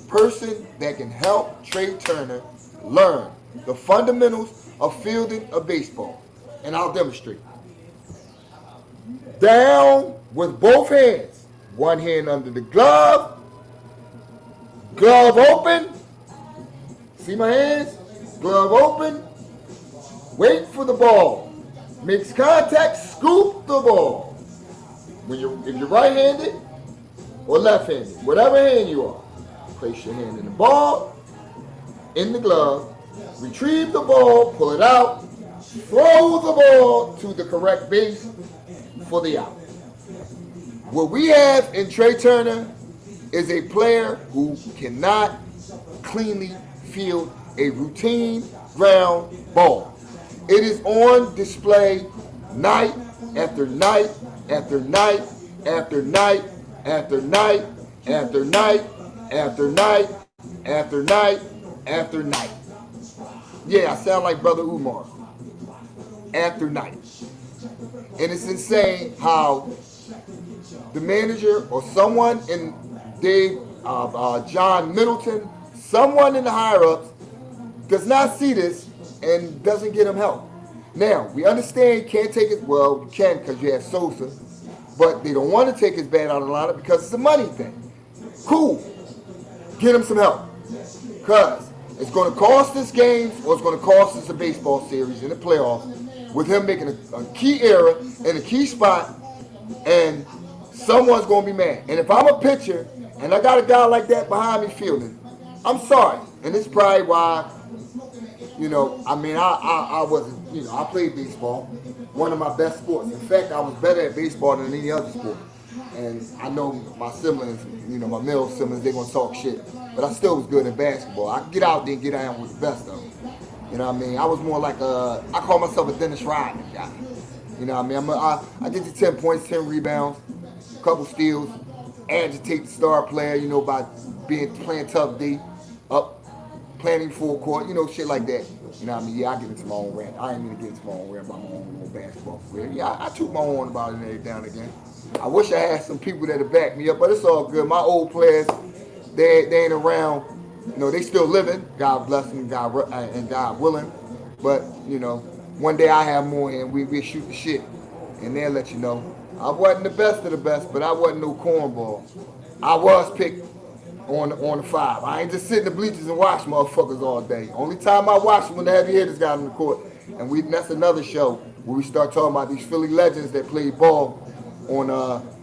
person that can help Trey Turner learn the fundamentals of fielding a baseball. And I'll demonstrate. Down with both hands. One hand under the glove. Glove open. See my hands? Glove open. Wait for the ball. Makes contact. Scoop the ball. If you're right-handed or left-handed, whatever hand you are, place your hand in the ball, in the glove, retrieve the ball, pull it out, throw the ball to the correct base for the out. What we have in Trey Turner is a player who cannot cleanly field a routine ground ball. It is on display night after night after night after night after night after night after night after night after night. Yeah, I sound like Brother Umar. After night. And it's insane how the manager or someone in John Middleton, someone in the higher-ups, does not see this and doesn't get him help. Now, we understand can't take it. Well, you can because you have Sosa, but they don't want to take his bat out of the lineup because it's a money thing. Cool. Get him some help. Because it's going to cost us games or it's going to cost us a baseball series in the playoffs with him making a key error in a key spot, and someone's going to be mad. And if I'm a pitcher and I got a guy like that behind me fielding, I'm sorry. And this is probably why, I wasn't, I played baseball, one of my best sports. In fact, I was better at baseball than any other sport. And I know my siblings, my male siblings, they're going to talk shit. But I still was good at basketball. I could get out there and get down with the best of them. You know what I mean? I was more like I call myself a Dennis Rodman guy. You know what I mean? I get you 10 points, 10 rebounds, a couple steals, agitate the star player, you know, by playing tough D, up, planning full court, you know, shit like that. You know what I mean? Yeah, I get into my own rant. I ain't gonna get into my own rant about my own basketball career. Yeah, I toot my own horn about it every now and again. I wish I had some people that'd back me up, but it's all good. My old players, they ain't around. You know, they still living. God bless them, and God willing. But you know, one day I have more, and we shoot the shit, and they'll let you know. I wasn't the best of the best, but I wasn't no cornball. I was picked on the five. I ain't just sit in the bleachers and watch motherfuckers all day. Only time I watch them when the heavy hitters got on the court, and that's another show where we start talking about these Philly legends that played ball on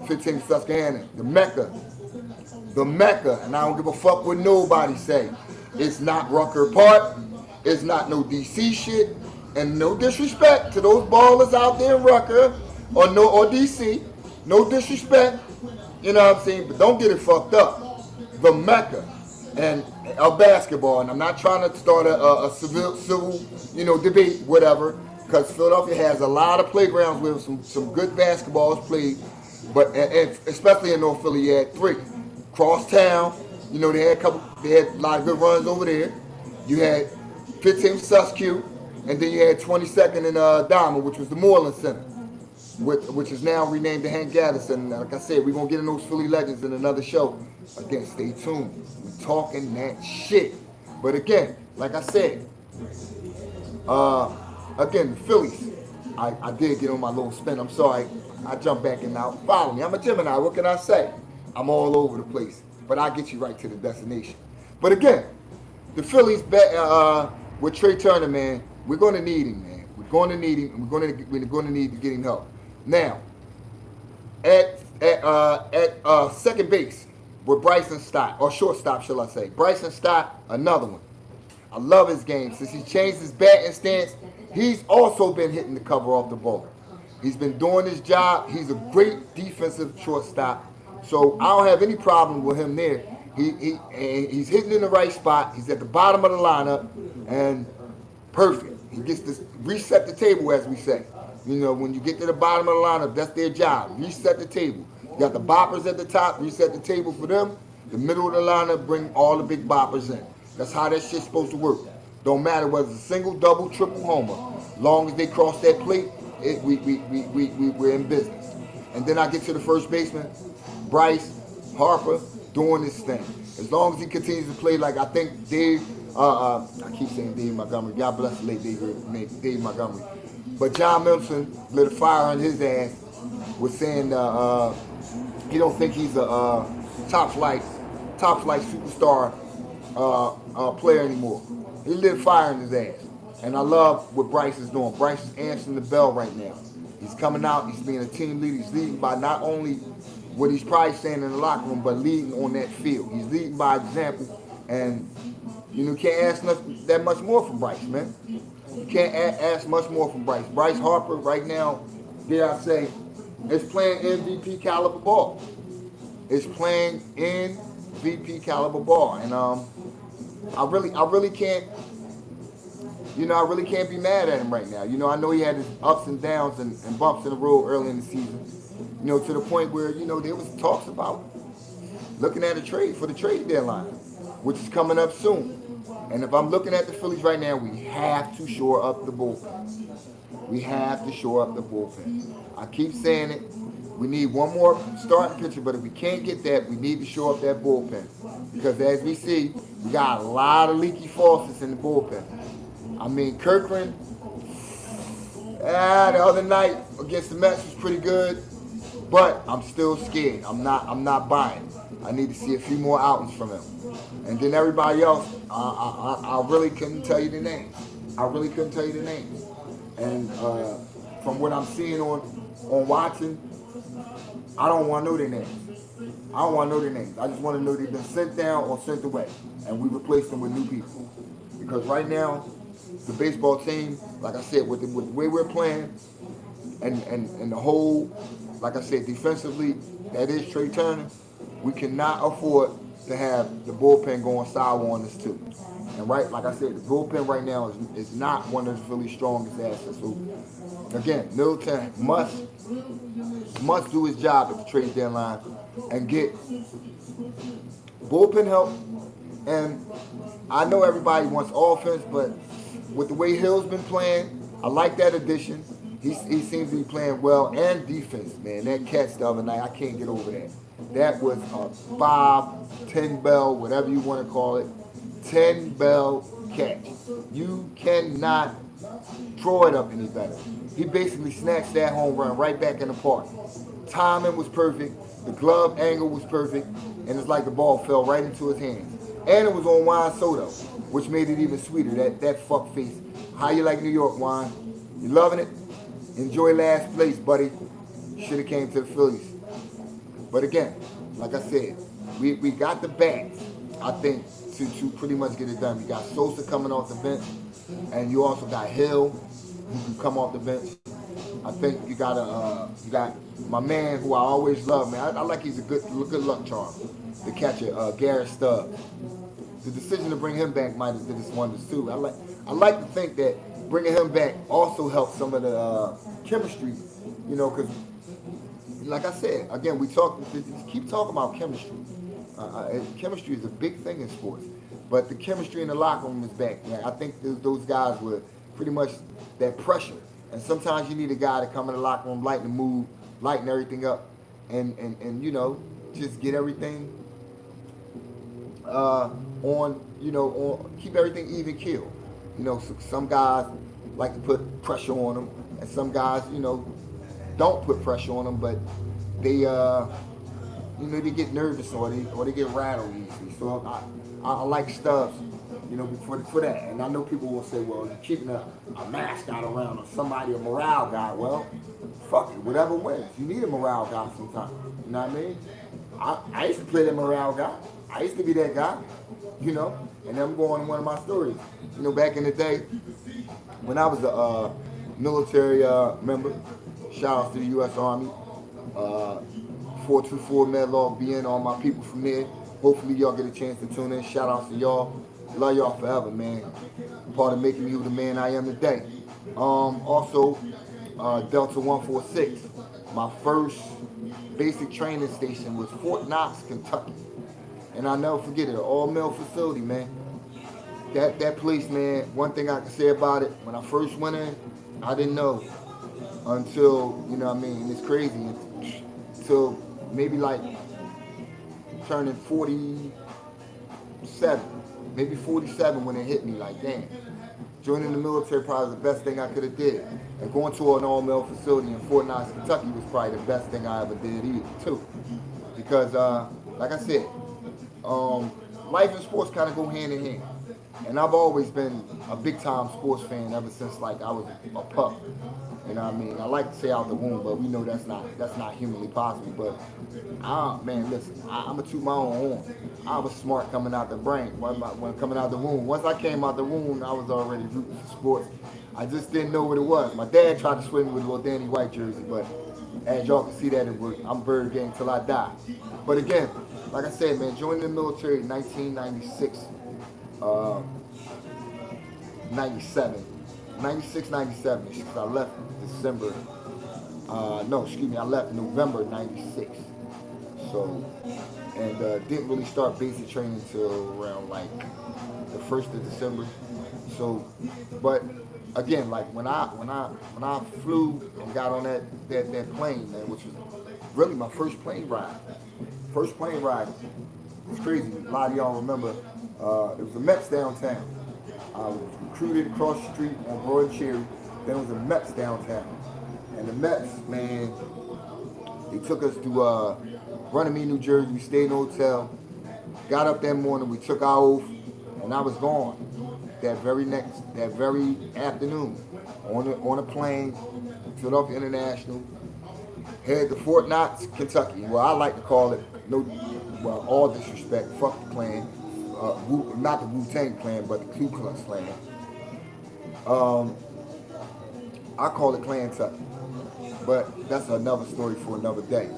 15 Susquehanna, the Mecca, and I don't give a fuck what nobody say. It's not Rucker Park, it's not no DC shit, and no disrespect to those ballers out there in Rucker or DC, no disrespect, you know what I'm saying, but don't get it fucked up. The Mecca and of basketball, and I'm not trying to start a civil, you know, debate, whatever, because Philadelphia has a lot of playgrounds with some good basketballs played, but and especially in North Philly, you had three. Crosstown, you know, they had a lot of good runs over there. You had 15th Susque, and then you had 22nd and Diamond, which was the Moreland Center, which is now renamed the Hank Gaddis. And like I said, we're gonna get in those Philly legends in another show. Again, stay tuned. We talking that shit. But again, like I said, again, the Phillies. I did get on my little spin. I'm sorry. I jumped back and out. Follow me. I'm a Gemini. What can I say? I'm all over the place. But I'll get you right to the destination. But again, the Phillies with Trey Turner, man, we're going to need him, man. We're going to need him, and we're going to need to get him help. Now, at second base with Bryson Stott, or shortstop, shall I say. Bryson Stott, another one. I love his game. Since he changed his batting stance, he's also been hitting the cover off the ball. He's been doing his job. He's a great defensive shortstop. So I don't have any problem with him there. He's hitting in the right spot. He's at the bottom of the lineup, and perfect. He gets to reset the table, as we say. You know, when you get to the bottom of the lineup, that's their job. Reset the table. You got the boppers at the top, reset the table for them. The middle of the lineup, bring all the big boppers in. That's how that shit's supposed to work. Don't matter whether it's a single, double, triple homer. Long as they cross that plate, we're in business. And then I get to the first baseman, Bryce Harper, doing this thing. As long as he continues to play like I think Dave, I keep saying Dave Montgomery. God bless the late Dave Montgomery. But John Middleton lit a fire on his ass with saying he don't think he's a top flight superstar player anymore. He lit fire in his ass. And I love what Bryce is doing. Bryce is answering the bell right now. He's coming out, he's being a team leader. He's leading by not only what he's probably saying in the locker room, but leading on that field. He's leading by example. And you can't ask that much more from Bryce, man. You can't ask much more from Bryce. Bryce Harper right now, dare I say, is playing MVP caliber ball. Is playing MVP caliber ball. And I really can't, I really can't be mad at him right now. I know he had his ups and downs and bumps in the road early in the season. To the point where, there was talks about looking at a trade for the trade deadline, which is coming up soon. And if I'm looking at the Phillies right now, we have to shore up the bullpen. We have to shore up the bullpen. I keep saying it. We need one more starting pitcher, but if we can't get that, we need to shore up that bullpen. Because as we see, we got a lot of leaky faucets in the bullpen. I mean, Kirkland, the other night against the Mets was pretty good, but I'm still scared. I'm not buying. I need to see a few more outings from him. And then everybody else, I really couldn't tell you the names. And from what I'm seeing on watching, I don't want to know their names. I just want to know they've been sent down or sent away, and we replace them with new people. Because right now, the baseball team, like I said, with the way we're playing, and the whole, like I said, defensively, that is Trey Turner, we cannot afford to have the bullpen going sour on us too. And right, like I said, the bullpen right now is not one of the really strongest assets. So again, Middleton must do his job at the trade deadline and get bullpen help. And I know everybody wants offense, but with the way Hill's been playing, I like that addition. He seems to be playing well, and defense, man. That catch the other night, I can't get over that. That was a Bob, 10 bell, whatever you want to call it, 10 bell catch. You cannot draw it up any better. He basically snatched that home run right back in the park. Timing was perfect, the glove angle was perfect, and it's like the ball fell right into his hands. And it was on Juan Soto, which made it even sweeter. That fuck face. How you like New York, Juan? You loving it? Enjoy last place, buddy. Should have came to the Phillies. But again, like I said, we got the bats, I think, to pretty much get it done. You got Sosa coming off the bench, and you also got Hill, who can come off the bench. I think you got my man who I always love, man. I like he's a good luck charm. The catcher, Garrett Stubbs. The decision to bring him back might have did us wonders too. I like to think that bringing him back also helps some of the chemistry, because like I said, again, we keep talking about chemistry. Chemistry is a big thing in sports, but the chemistry in the locker room is back. I think those guys were pretty much that pressure, and sometimes you need a guy to come in the locker room, lighten the mood, lighten everything up, and just get everything keep everything even keel. Some guys like to put pressure on them, and some guys, don't put pressure on them, but they, they get nervous or they get rattled easily. So I like Stubbs, for that. And I know people will say, well, you're keeping a mascot around or somebody, a morale guy. Well, fuck it, whatever wins. You need a morale guy sometimes. You know what I mean? I used to play that morale guy. I used to be that guy, and I'm going to one of my stories. Back in the day, when I was a military member, shout out to the U.S. Army, 424 Medlock, BN, all my people from there. Hopefully y'all get a chance to tune in. Shout out to y'all. Love y'all forever, man. Part of making me the man I am today. Also, Delta 146. My first basic training station was Fort Knox, Kentucky. And I'll never forget it, an all-male facility, man. That place, man, one thing I can say about it, when I first went in, I didn't know until, it's crazy, until maybe like turning 47, maybe 47 when it hit me, like, damn. Joining the military probably was the best thing I could have did. And going to an all-male facility in Fort Knox, Kentucky was probably the best thing I ever did either, too. Because, like I said, life and sports kind of go hand in hand. And I've always been a big-time sports fan ever since, like, I was a pup. You know what I mean? I like to say out the womb, but we know that's not humanly possible. But, man, listen, I'm going to toot my own horn. I was smart coming out the brain, when coming out the womb. Once I came out the womb, I was already rooting for sports. I just didn't know what it was. My dad tried to swing me with a little Danny White jersey, but as y'all can see that, I'm bird gang till I die. But again, like I said, man, joining the military in 1996, 97, 97, because I left December, I left November 96. So, and didn't really start basic training until around like the 1st of December. So, but again, like when I flew and got on that plane, man, which was really my first plane ride. It was crazy. A lot of y'all remember, there was a Mets downtown. I was recruited across the street on Broad and Cherry. Then there was a Mets downtown. And the Mets, man, they took us to Runnymede, New Jersey. We stayed in a hotel. Got up that morning, we took our oath, and I was gone that very afternoon on a plane, Philadelphia International, headed to Fort Knox, Kentucky. Well, I like to call it, all disrespect, fuck the Klan, not the Wu-Tang Clan, but the Ku Klux Klan. I call it Klan-Tucky, but that's another story for another day.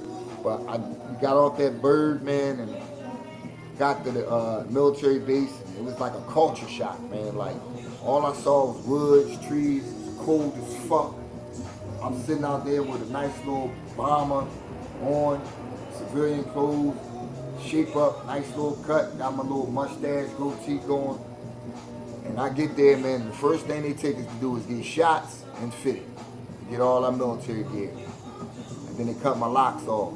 But I got off that bird, man, and got to the military base, and it was like a culture shock, man. Like, all I saw was woods, trees, it was cold as fuck. I'm sitting out there with a nice little bomber on, civilian clothes, shape up, nice little cut, got my little mustache, goatee going. And I get there, man, the first thing they take us to do is get shots and fitted, to get all our military gear. And then they cut my locks off,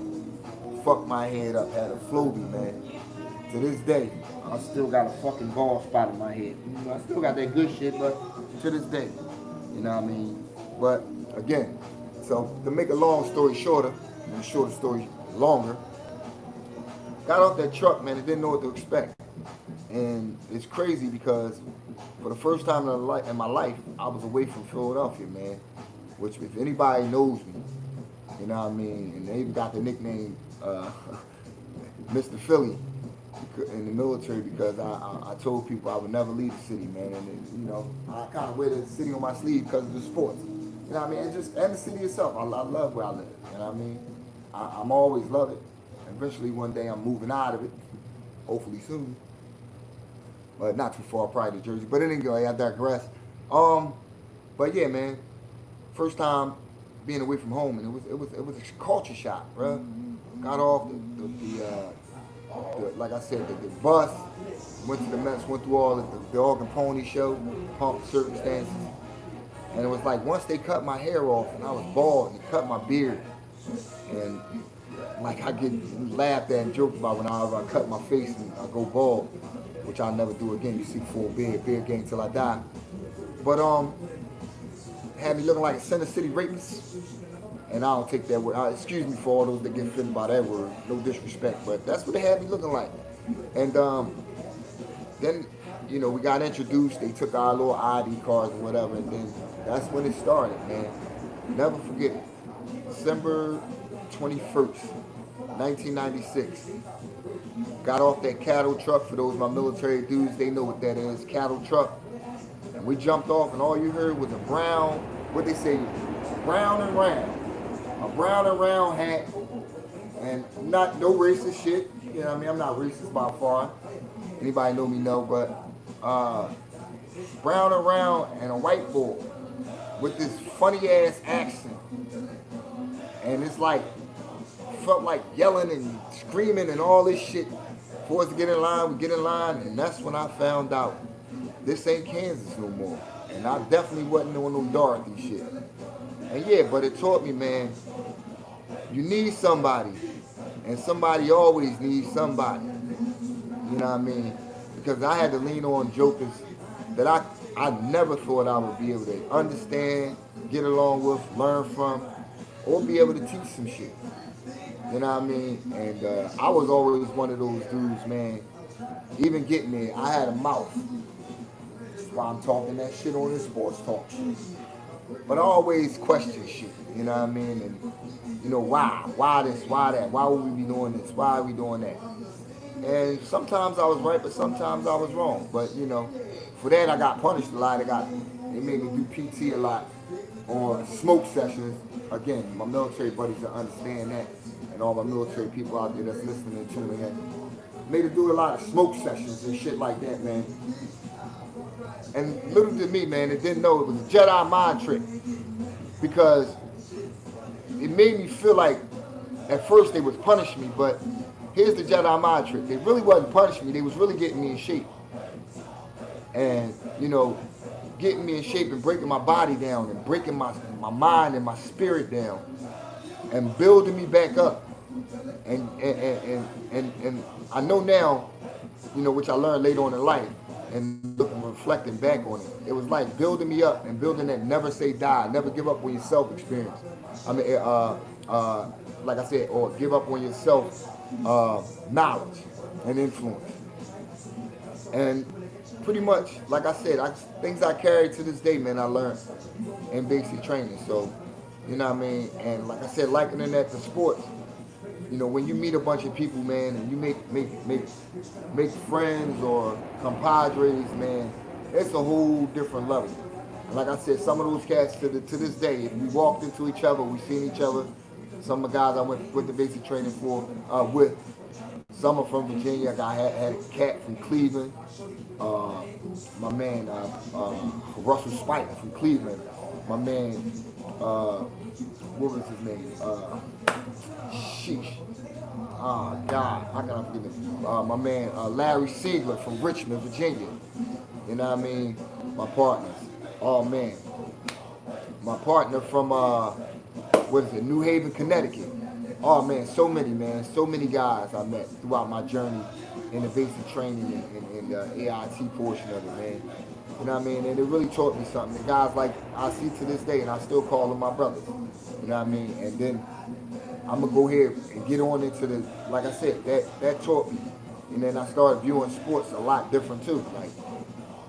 fucked my head up, had a Floby, man. To this day, I still got a fucking bald spot in my head. You know, I still got that good shit, but to this day, you know what I mean? But again, so to make a long story shorter, and a shorter story longer, got off that truck, man, and didn't know what to expect. And it's crazy because for the first time in my life, I was away from Philadelphia, man. Which, if anybody knows me, you know what I mean, and they even got the nickname Mr. Philly in the military because I told people I would never leave the city, man. And you know, I kind of wear the city on my sleeve because of the sports. You know what I mean? And the city itself. I love where I live. You know what I mean? I'm always love it. Eventually, one day, I'm moving out of it. Hopefully soon. But not too far, probably to Jersey. But anyway, I digress. But yeah, man. First time being away from home, and it was a culture shock, bro. Got off the like I said, the bus. Went to the Mets. Went through all the dog and pony show, pump circumstances. And it was like once they cut my hair off and I was bald and cut my beard, and like I get laughed at and joked about when I cut my face and I go bald, which I'll never do again. You see full beard gang till I die. But had me looking like a Center City rapist, and I don't take that word. Excuse me for all those that get offended by that word. No disrespect, but that's what they had me looking like. And then, you know, we got introduced. They took our little ID cards and whatever, and then that's when it started, man. Never forget it. December 21st, 1996. Got off that cattle truck. For those of my military dudes, they know what that is. Cattle truck. And we jumped off, and all you heard was a brown, what they say, brown and round. A brown and round hat. And no racist shit. You know what I mean? I'm not racist by far. Anybody know me know, but brown and round and a white boy with this funny ass accent. And it's like, felt like yelling and screaming and all this shit for us to get in line. We get in line, and that's when I found out this ain't Kansas no more. And I definitely wasn't on no Dorothy shit. And yeah, but it taught me, man, you need somebody, and somebody always needs somebody. You know what I mean? Because I had to lean on jokers that I never thought I would be able to understand, get along with, learn from, or be able to teach some shit. You know what I mean? And I was always one of those dudes, man. Even getting there, I had a mouth. That's why I'm talking that shit on this sports talk shit. But I always question shit, you know what I mean? And, you know, why? Why this? Why that? Why would we be doing this? Why are we doing that? And sometimes I was right, but sometimes I was wrong. But, you know, for that I got punished a lot. They made me do PT a lot on smoke sessions. Again, my military buddies will understand that. And all my military people out there that's listening and tuning in. Made us do a lot of smoke sessions and shit like that, man. And little to me, man, they didn't know it was a Jedi mind trick. Because it made me feel like, at first they was punishing me, but here's the Jedi mind trick. They really wasn't punishing me, they was really getting me in shape. And, you know, getting me in shape and breaking my body down and breaking my mind and my spirit down and building me back up. And I know now, you know, which I learned later on in life, and looking, reflecting back on it, it was like building me up and building that never say die, never give up on yourself experience. I mean, like I said, or give up on yourself knowledge and influence. And pretty much, like I said, things I carry to this day, man, I learned in basic training. So, you know what I mean? And like I said, likening that to sports, you know, when you meet a bunch of people, man, and you make friends or compadres, man, it's a whole different level. And like I said, some of those cats to this day, if we walked into each other, we seen each other. Some of the guys I went the basic training for with, Some are from Virginia. Had a cat from Cleveland. My man Russell Spike from Cleveland. My man, what was his name? Sheesh. Oh God, how can I forget it? My man Larry Siegler from Richmond, Virginia. You know what I mean? My partners. Oh man, my partner from what is it? New Haven, Connecticut. Oh man, so many guys I met throughout my journey in the basic training and the AIT portion of it, man. You know what I mean? And it really taught me something. The guys like I see to this day, and I still call them my brothers. You know what I mean? And then I'm gonna go ahead and get on into the, like I said, that taught me. And then I started viewing sports a lot different too. Like,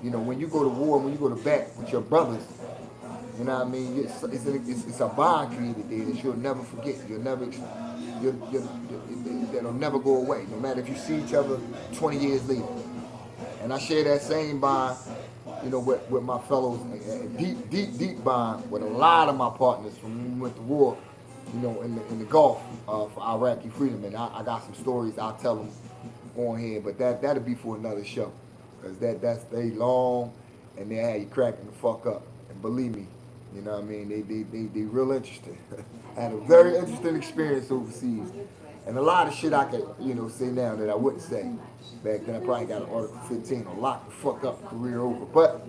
you know, when you go to war, when you go to bat with your brothers, you know what I mean? It's a bond created there that you'll never forget. That'll never go away, no matter if you see each other 20 years later. And I share that same bond, you know, with my fellows, deep bond with a lot of my partners from when we went to war, you know, in the Gulf for Iraqi freedom. And I got some stories I'll tell them on here, but that'll be for another show, because that's very long, and they had you cracking the fuck up. And believe me, you know what I mean? They real interesting. I had a very interesting experience overseas. And a lot of shit I could, you know, say now that I wouldn't say back then. I probably got an Article 15 or lock the fuck up, career over. But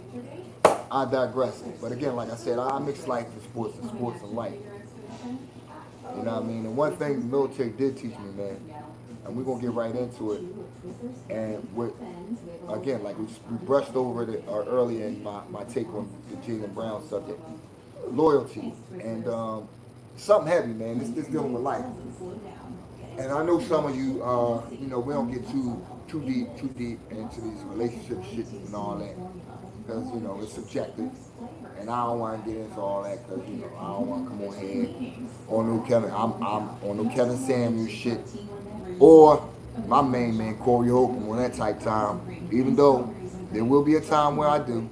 I digress. But again, like I said, I mix life and sports and life. You know what I mean? And one thing the military did teach me, man, and we're going to get right into it. And again, like we brushed over it earlier in my take on the Jaylen Brown subject. Loyalty. And something heavy, man. This dealing with life. And I know some of you, you know, we don't get too deep into these relationship shit and all that, because, you know, it's subjective. And I don't want to get into all that because, you know, I don't want to come on here on no Kevin Samuels shit, or my main man Corey Holcomb on that type time. Even though there will be a time where I do,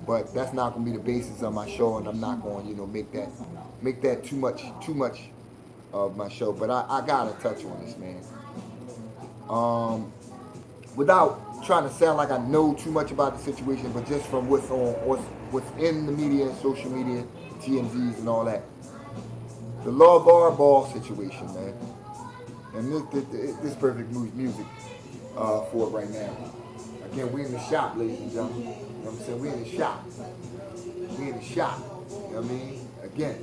but that's not going to be the basis of my show, and I'm not going to, you know, make that too much of my show. But I gotta touch on this, man. Without trying to sound like I know too much about the situation, but just from what's in the media and social media, TMZs and all that. The LeVar Ball situation, man. And this perfect music for it right now. Again, we in the shop, ladies and gentlemen. You know what I'm saying? We in the shop. We in the shop. You know what I mean? Again,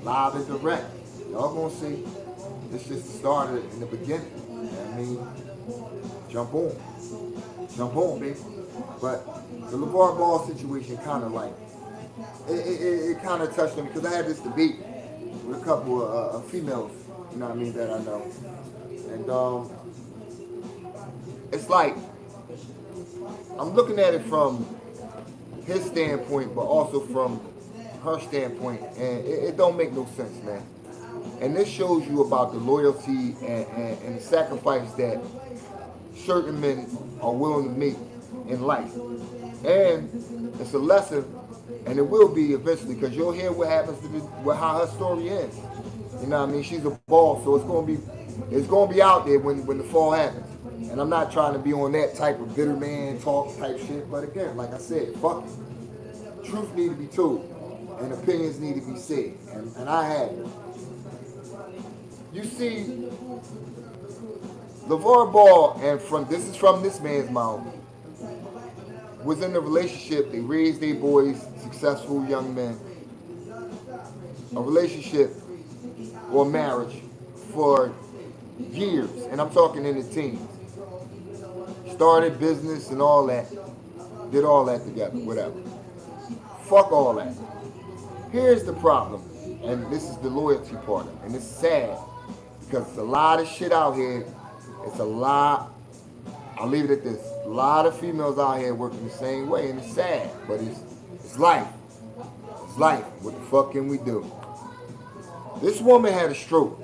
live and direct. Y'all gonna see. This just started in the beginning. You know what I mean? Jump on, baby. But the LeVar Ball situation kind of like, it kind of touched on me, because I had this debate with a couple of females, you know what I mean, that I know. And it's like, I'm looking at it from his standpoint, but also from her standpoint, and it don't make no sense, man. And this shows you about the loyalty and the sacrifice that certain men are willing to make in life. And it's a lesson, and it will be eventually, because you'll hear what happens to how her story ends. You know what I mean? She's a ball, so it's gonna be out there when the fall happens. And I'm not trying to be on that type of bitter man talk type shit, but again, like I said, fuck it. Truth need to be told, and opinions need to be said, and I have it. You see, LeVar Ball, and this is from this man's mouth, was in a relationship. They raised their boys, successful young men. A relationship or marriage for years, and I'm talking in the teens. Started business and all that, did all that together, whatever. Fuck all that. Here's the problem, and this is the loyalty part of it, and it's sad, because it's a lot of shit out here. It's a lot, I'll leave it at this, a lot of females out here working the same way, and it's sad, but it's life. It's life. What the fuck can we do? This woman had a stroke,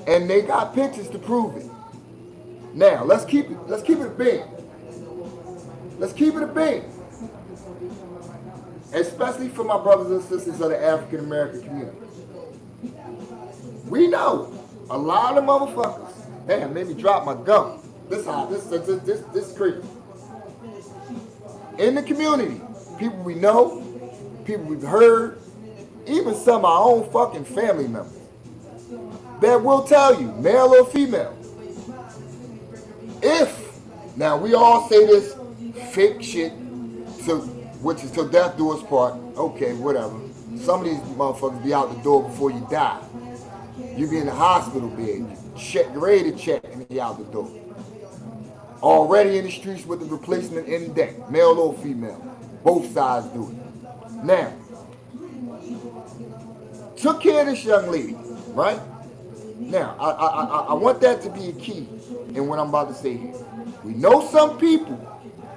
and they got pictures to prove it. Now, let's keep it a bean. Let's keep it a bean. Especially for my brothers and sisters of the African American community. We know a lot of motherfuckers Damn, made me drop my gum. This is crazy. In the community, people we know, people we've heard, even some of our own fucking family members, that will tell you, male or female, if, now we all say this fake shit, which is till death do us part, okay, whatever. Some of these motherfuckers be out the door before you die. You be in the hospital bed, you're ready to check, and he out the door. Already in the streets with the replacement in deck, male or female. Both sides do it. Now, took care of this young lady, right? Now, I want that to be a key in what I'm about to say here. We know some people,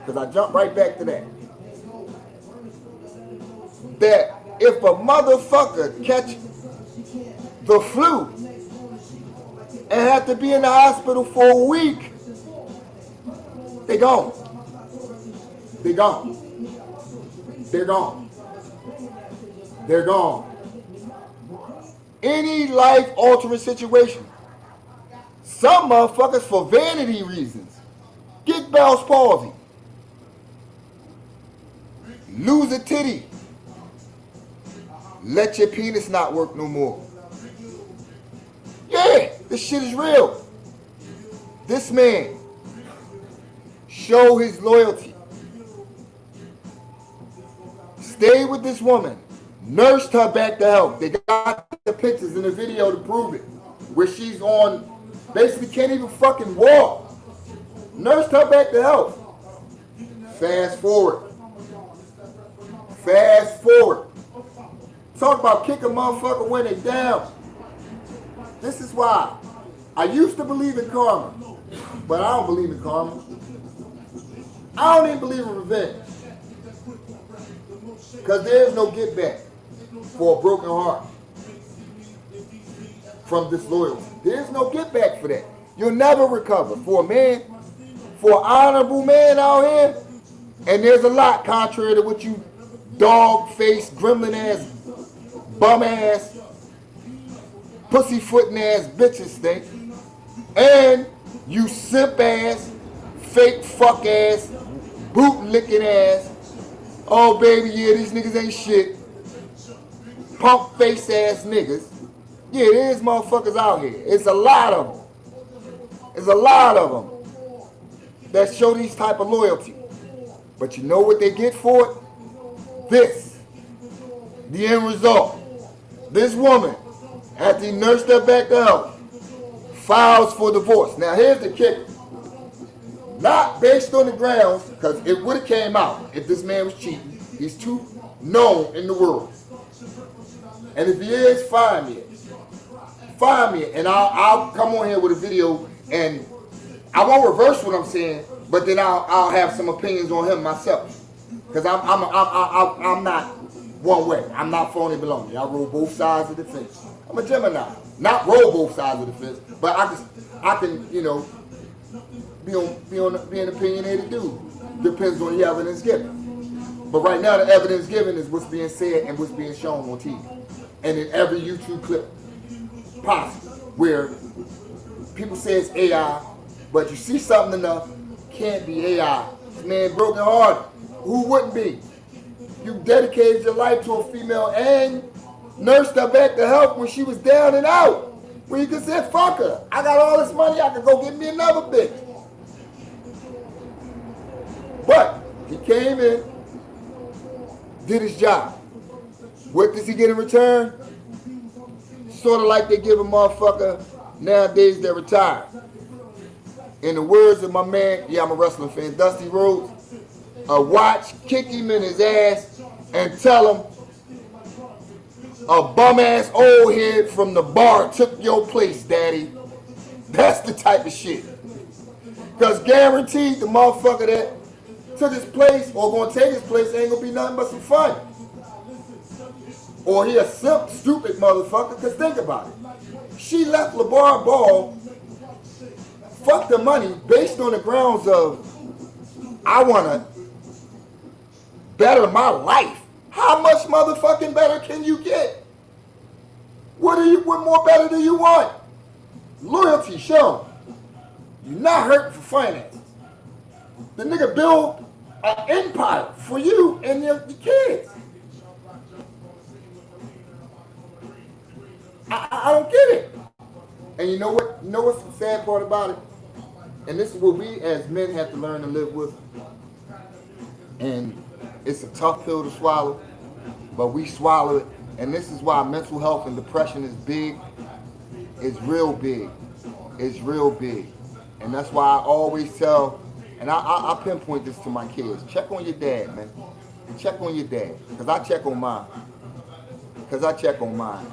because I jump right back to that if a motherfucker catch the flu and have to be in the hospital for a week, they gone. They gone. They're gone. They're gone. Any life-altering situation, some motherfuckers for vanity reasons get Bell's palsy, lose a titty, let your penis not work no more. Yeah, this shit is real. This man showed his loyalty. Stayed with this woman. Nursed her back to health. They got the pictures in the video to prove it. Where she's on, basically can't even fucking walk. Nursed her back to health. Fast forward. Fast forward. Talk about kick a motherfucker when they down. This is why. I used to believe in karma, but I don't believe in karma. I don't even believe in revenge. Because there's no get back for a broken heart from disloyalty. There's no get back for that. You'll never recover. For a man, for an honorable man out here, and there's a lot contrary to what you dog-faced, gremlin-ass, bum-ass, pussy-footing ass bitches think, and you simp-ass, fake fuck-ass, boot-licking ass, oh baby, yeah, these niggas ain't shit, pump-face ass niggas. Yeah, there's motherfuckers out here. It's a lot of them. There's a lot of them that show these type of loyalty. But you know what they get for it? This. The end result. This woman, after he nursed her back to health, files for divorce. Now here's the kicker. Not based on the grounds, because it would have came out if this man was cheating. He's too known in the world. And if he is, find me. Find me, and I'll come on here with a video, and I won't reverse what I'm saying, but then I'll have some opinions on him myself, because I'm not one way. I'm not phony baloney. I roll both sides of the fence. I'm a Gemini, not roll both sides of the fence, but I can you know be an opinionated dude. Depends on the evidence given. But right now the evidence given is what's being said and what's being shown on TV, and in every YouTube clip possible, where people say it's AI, but you see something enough, can't be AI. This man broken hearted. Who wouldn't be? You dedicated your life to a female and nursed her back to health when she was down and out. When you could say, fuck her, I got all this money, I could go get me another bitch. But he came in, did his job. What does he get in return? Sort of like they give a motherfucker nowadays that retired. In the words of my man, yeah, I'm a wrestling fan, Dusty Rhodes, a watch, kick him in his ass, and tell him a bum-ass old head from the bar took your place, daddy. That's the type of shit. Because guaranteed the motherfucker that took his place or gonna take his place ain't gonna be nothing but some fun. Or he a simp, stupid motherfucker, because think about it. She left LeVar Ball, fuck the money, based on the grounds of, I want to better my life. How much motherfucking better can you get? What more better do you want? Loyalty shown. You're not hurting for finance. The nigga build an empire for you and your kids. I don't get it. And you know what? You know what's the sad part about it? And this is what we as men have to learn to live with. And it's a tough pill to swallow, but we swallow it. And this is why mental health and depression is big. It's real big. It's real big. And that's why I always tell, and I pinpoint this to my kids, check on your dad, man. Check on your dad. Because I check on mine.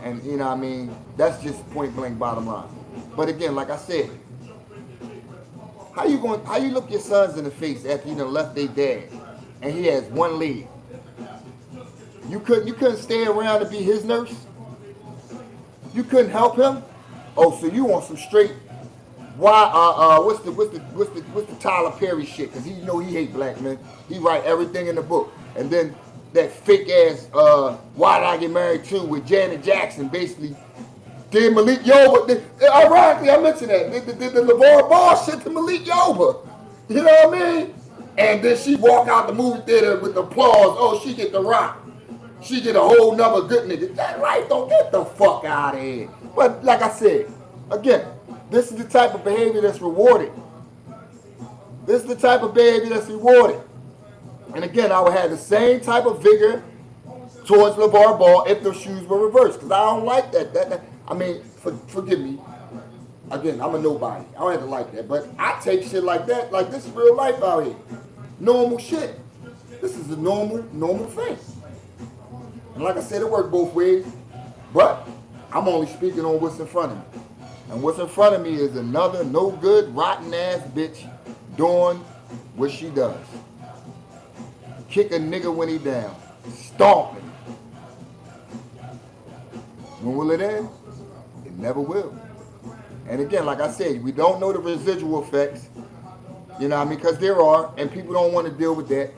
And you know what I mean? That's just point blank bottom line. But again, like I said, how you look your sons in the face after you done left their dad and he has one leg? You couldn't stay around to be his nurse? You couldn't help him? Oh, so you want some straight what's the Tyler Perry shit? Cause he hate black men. He write everything in the book. And then that fake ass Why Did I Get Married To with Janet Jackson basically did Malik Yoba. Ironically, I mentioned that. Did the LeVar Ball shit to Malik Yoba. You know what I mean? And then she walk out the movie theater with applause. Oh, she get the rock. She get a whole nother good nigga. That life don't get the fuck out of here. But like I said, again, this is the type of behavior that's rewarded. This is the type of behavior that's rewarded. And again, I would have the same type of vigor towards LeVar Ball if the shoes were reversed. Because I don't like that. I mean, forgive me. Again, I'm a nobody. I don't have to like that. But I take shit like that. Like, this is real life out here. Normal shit. This is a normal thing. And like I said, it worked both ways. But I'm only speaking on what's in front of me. And what's in front of me is another no good, rotten ass bitch doing what she does. Kick a nigga when he down. Stomp him. When will it end? It never will. And again, like I said, we don't know the residual effects. You know what I mean? Because there are, and people don't want to deal with that.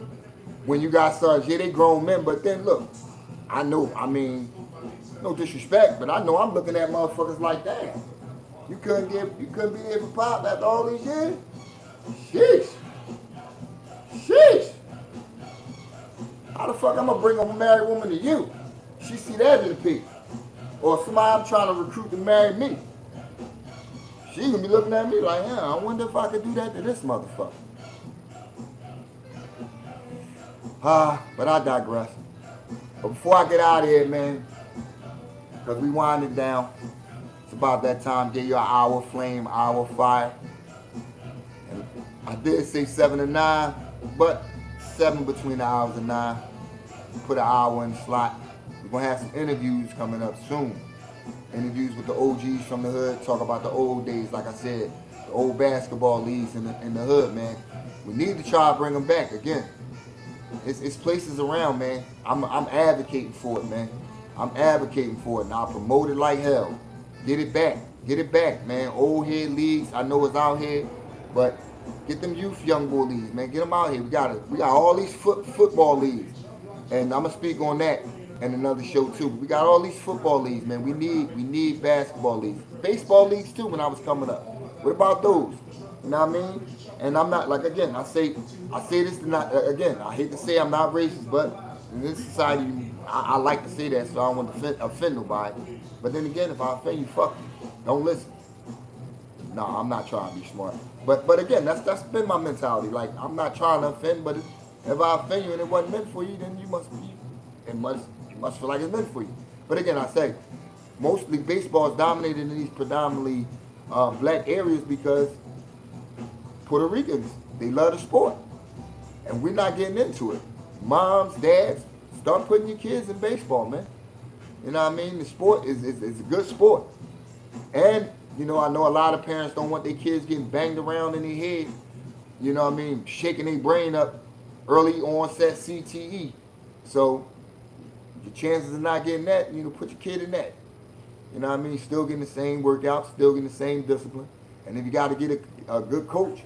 When you got sons, yeah, they grown men, but then look, I know, I mean, no disrespect, but I know I'm looking at motherfuckers like that. You couldn't be there for Pop after all these years? Sheesh. How the fuck I'm gonna bring a married woman to you? She see that in the pic. Or somebody I'm trying to recruit to marry me. She gonna be looking at me like, yeah, I wonder if I could do that to this motherfucker. But I digress. But before I get out of here, man, because we winding down, it's about that time, get your hour flame, hour fire. And I did say 7 to 9, but 7 between the hours of 9. Put an hour in the slot. We're going to have some interviews coming up soon. Interviews with the OGs from the hood, talk about the old days, like I said, the old basketball leagues in the hood, man. We need to try to bring them back again. It's places around, man. I'm advocating for it, man. I'm advocating for it, and I'll promote it like hell. Get it back, man. Old head leagues, I know it's out here, but get them youth young boy leagues, man. Get them out here. We got all these football leagues, and I'm gonna speak on that in another show too. We got all these football leagues, man. We need basketball leagues, baseball leagues too. When I was coming up, what about those? You know what I mean? And I'm not, like, again, I say this to not, again, I hate to say I'm not racist, but in this society, I like to say that, so I don't want to offend nobody. But then again, if I offend you, fuck you. Don't listen. No, I'm not trying to be smart. But again, that's been my mentality. Like, I'm not trying to offend, but if I offend you and it wasn't meant for you, then you must feel like it's meant for you. But again, I say, mostly baseball is dominated in these predominantly black areas because Puerto Ricans, they love the sport. And we're not getting into it. Moms, dads, start putting your kids in baseball, man. You know what I mean? The sport is a good sport. And, you know, I know a lot of parents don't want their kids getting banged around in their head. You know what I mean? Shaking their brain up, early onset CTE. So, your chances of not getting that, you know, put your kid in that. You know what I mean? Still getting the same workout, still getting the same discipline. And if you got to get a good coach,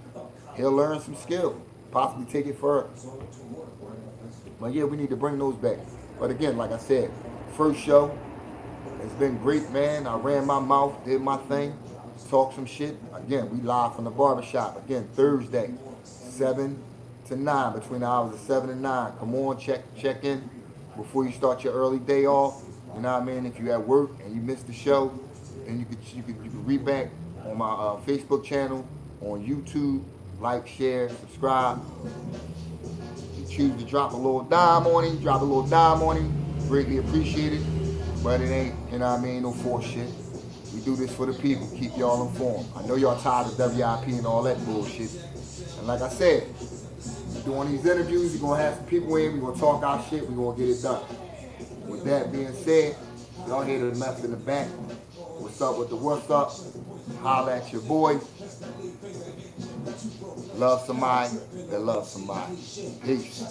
he'll learn some skill, possibly take it further. But yeah, we need to bring those back. But again, like I said, first show, it's been great, man. I ran my mouth, did my thing. talk some shit. Again, we live from the barbershop. Again, Thursday, 7 to 9, between the hours of 7 and 9. Come on, check in before you start your early day off. You know what I mean? If you're at work and you missed the show, then you could read back on my Facebook channel, on YouTube. Like, share, subscribe. You choose to drop a little dime on him, greatly appreciated. But it ain't, you know what I mean, no force shit. We do this for the people, keep y'all informed. I know y'all tired of WIP and all that bullshit. And like I said, doing these interviews, we're gonna have some people in, we're gonna talk our shit, we're gonna get it done. With that being said, y'all hear the left in the back. What's up with the what's up? Holla at your boy. Love somebody that loves somebody. Peace.